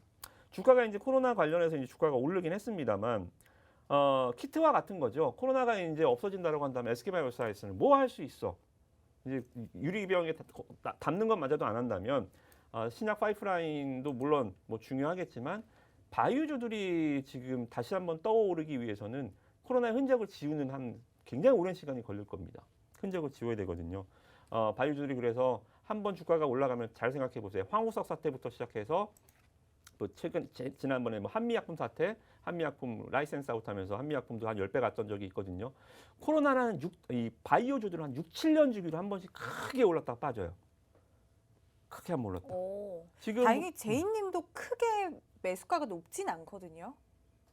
주가가 이제 코로나 관련해서 이제 주가가 오르긴 했습니다만 키트와 같은 거죠. 코로나가 이제 없어진다고 한다면 SK 바이오사이즈는 뭐 할 수 있어? 이제 유리병에 담는 것마저도 안 한다면 신약 파이프라인도 물론 뭐 중요하겠지만 바이오주들이 지금 다시 한번 떠오르기 위해서는 코로나의 흔적을 지우는 한 굉장히 오랜 시간이 걸릴 겁니다. 흔적을 지워야 되거든요. 바이오주들이 그래서 한번 주가가 올라가면 잘 생각해 보세요. 황우석 사태부터 시작해서 또 지난번에 뭐 한미약품 사태, 한미약품 라이센스 아웃하면서 한미약품도 한 10배 갔던 적이 있거든요. 코로나는 이 바이오주들은 한 6, 7년 주기로 한 번씩 크게 올랐다가 빠져요. 크게 한번 올랐다. 지금 다행히 제이님도 크게 매수가가 높진 않거든요.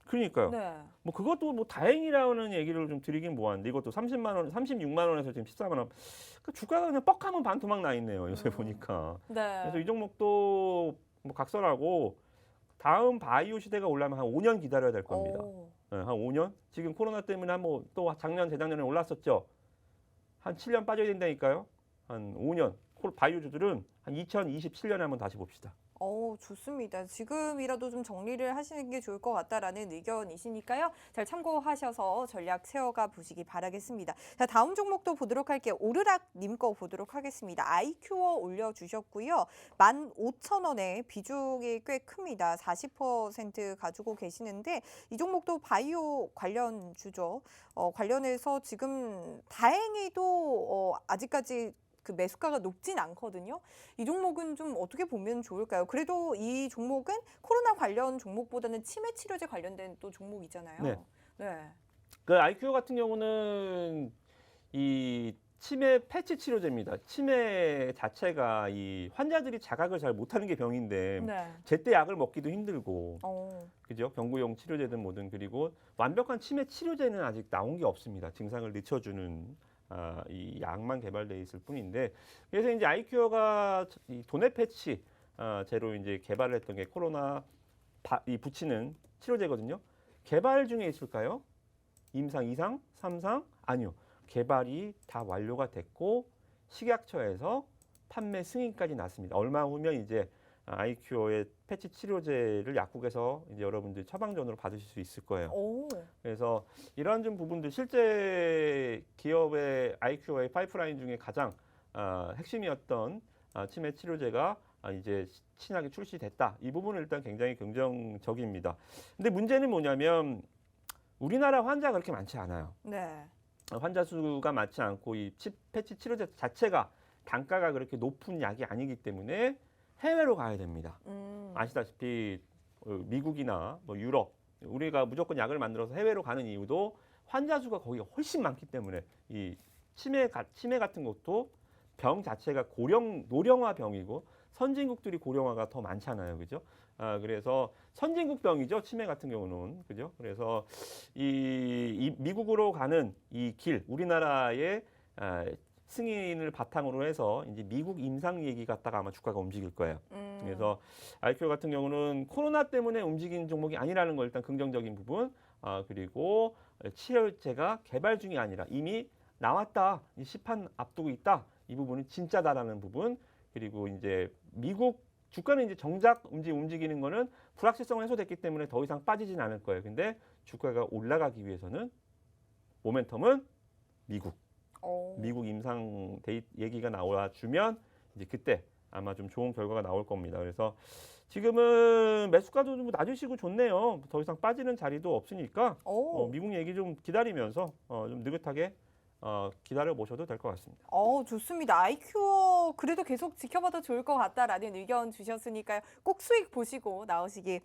그러니까요. 네. 뭐 그것도 뭐 다행이라는 얘기를 좀 드리긴 뭐하는데 이것도 30만 원, 36만 원에서 지금 14만 원. 그 주가가 그냥 뻑하면 반토막 나 있네요. 요새 보니까. 네. 그래서 이 종목도 뭐 각설하고 다음 바이오 시대가 오려면 한 5년 기다려야 될 겁니다. 네, 한 5년? 지금 코로나 때문에 뭐 또 작년, 재작년에 올랐었죠. 한 7년 빠져야 된다니까요. 한 5년. 바이오주들은 한 2027년에 한번 다시 봅시다. 좋습니다. 지금이라도 좀 정리를 하시는 게 좋을 것 같다라는 의견이시니까요. 잘 참고하셔서 전략 세워가 보시기 바라겠습니다. 자, 다음 종목도 보도록 할게요. 오르락님 거 보도록 하겠습니다. 아이큐어 올려주셨고요. 15,000원에 비중이 꽤 큽니다. 40% 가지고 계시는데 이 종목도 바이오 관련 주죠. 관련해서 지금 다행히도 아직까지 그 매수가가 높진 않거든요. 이 종목은 좀 어떻게 보면 좋을까요? 그래도 이 종목은 코로나 관련 종목보다는 치매 치료제 관련된 또 종목이잖아요. 네. 네. 그 아이큐어 같은 경우는 이 치매 패치 치료제입니다. 치매 자체가 이 환자들이 자각을 잘 못하는 게 병인데 네. 제때 약을 먹기도 힘들고, 어. 그죠? 경구용 치료제든 뭐든 그리고 완벽한 치매 치료제는 아직 나온 게 없습니다. 증상을 늦춰주는. 이 약만 개발돼 있을 뿐인데 그래서 이제 아이큐어가 이 도네 패치 제로 이제 개발을 했던 게 코로나 이 붙이는 치료제거든요. 개발 중에 있을까요? 임상 2상, 3상? 아니요. 개발이 다 완료가 됐고 식약처에서 판매 승인까지 났습니다. 얼마 후면 이제 아이큐어의 패치 치료제를 약국에서 이제 여러분들 처방전으로 받으실 수 있을 거예요. 오. 그래서 이러한 좀 부분들 실제 기업의 아이큐어의 파이프라인 중에 가장 핵심이었던 치매 치료제가 이제 신약이 출시됐다. 이 부분은 일단 굉장히 긍정적입니다. 근데 문제는 뭐냐면 우리나라 환자가 그렇게 많지 않아요. 네. 환자 수가 많지 않고 이 패치 치료제 자체가 단가가 그렇게 높은 약이 아니기 때문에 해외로 가야 됩니다. 아시다시피 미국이나 뭐 유럽 우리가 무조건 약을 만들어서 해외로 가는 이유도 환자 수가 거기가 훨씬 많기 때문에 이 치매 같은 것도 병 자체가 노령화 병이고 선진국들이 고령화가 더 많잖아요, 그죠? 그래서 선진국 병이죠, 치매 같은 경우는, 그죠? 그래서 이 미국으로 가는 이 길, 우리나라의 승인을 바탕으로 해서 이제 미국 임상 얘기 갖다가 아마 주가가 움직일 거예요. 그래서 아이큐어 같은 경우는 코로나 때문에 움직인 종목이 아니라는 거 일단 긍정적인 부분. 그리고 치료제가 개발 중이 아니라 이미 나왔다, 시판 앞두고 있다. 이 부분은 진짜다라는 부분. 그리고 이제 미국 주가는 이제 정작 움직이는 거는 불확실성은 해소됐기 때문에 더 이상 빠지진 않을 거예요. 근데 주가가 올라가기 위해서는 모멘텀은 미국 임상 얘기가 나와주면 이제 그때 아마 좀 좋은 결과가 나올 겁니다. 그래서 지금은 매수가도 좀 낮으시고 좋네요. 더 이상 빠지는 자리도 없으니까 미국 얘기 좀 기다리면서 좀 느긋하게 기다려 보셔도 될 것 같습니다. 좋습니다. 아이큐어 그래도 계속 지켜봐도 좋을 것 같다라는 의견 주셨으니까요. 꼭 수익 보시고 나오시기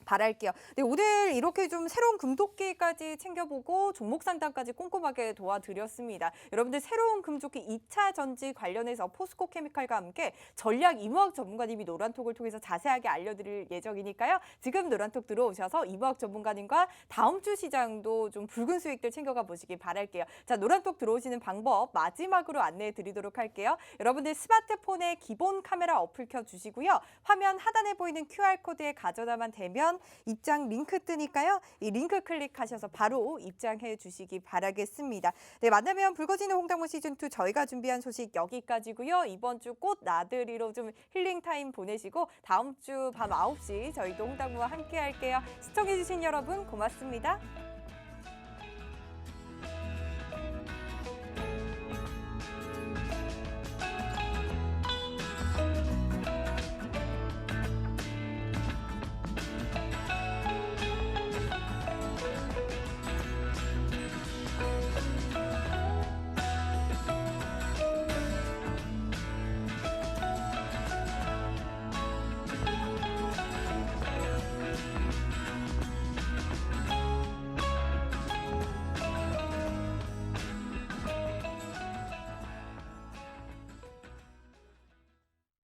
바랄게요. 네, 오늘 이렇게 좀 새로운 금도끼까지 챙겨보고 종목 상담까지 꼼꼼하게 도와드렸습니다. 여러분들 새로운 금조끼 2차 전지 관련해서 포스코 케미칼과 함께 전략 이무학 전문가님이 노란톡을 통해서 자세하게 알려드릴 예정이니까요. 지금 노란톡 들어오셔서 이무학 전문가님과 다음 주 시장도 좀 붉은 수익들 챙겨가 보시기 바랄게요. 자, 노란톡 들어오시는 방법 마지막으로 안내해 드리도록 할게요. 여러분들 스마트폰에 기본 카메라 어플 켜주시고요. 화면 하단에 보이는 QR코드에 가져다만 대면 누르시면 입장 링크 뜨니까요. 이 링크 클릭하셔서 바로 입장해 주시기 바라겠습니다. 네, 만나면 붉어지는 홍당무 시즌2 저희가 준비한 소식 여기까지고요. 이번 주 꽃 나들이로 좀 힐링 타임 보내시고 다음 주 밤 9시 저희도 홍당무와 함께 할게요. 시청해 주신 여러분 고맙습니다.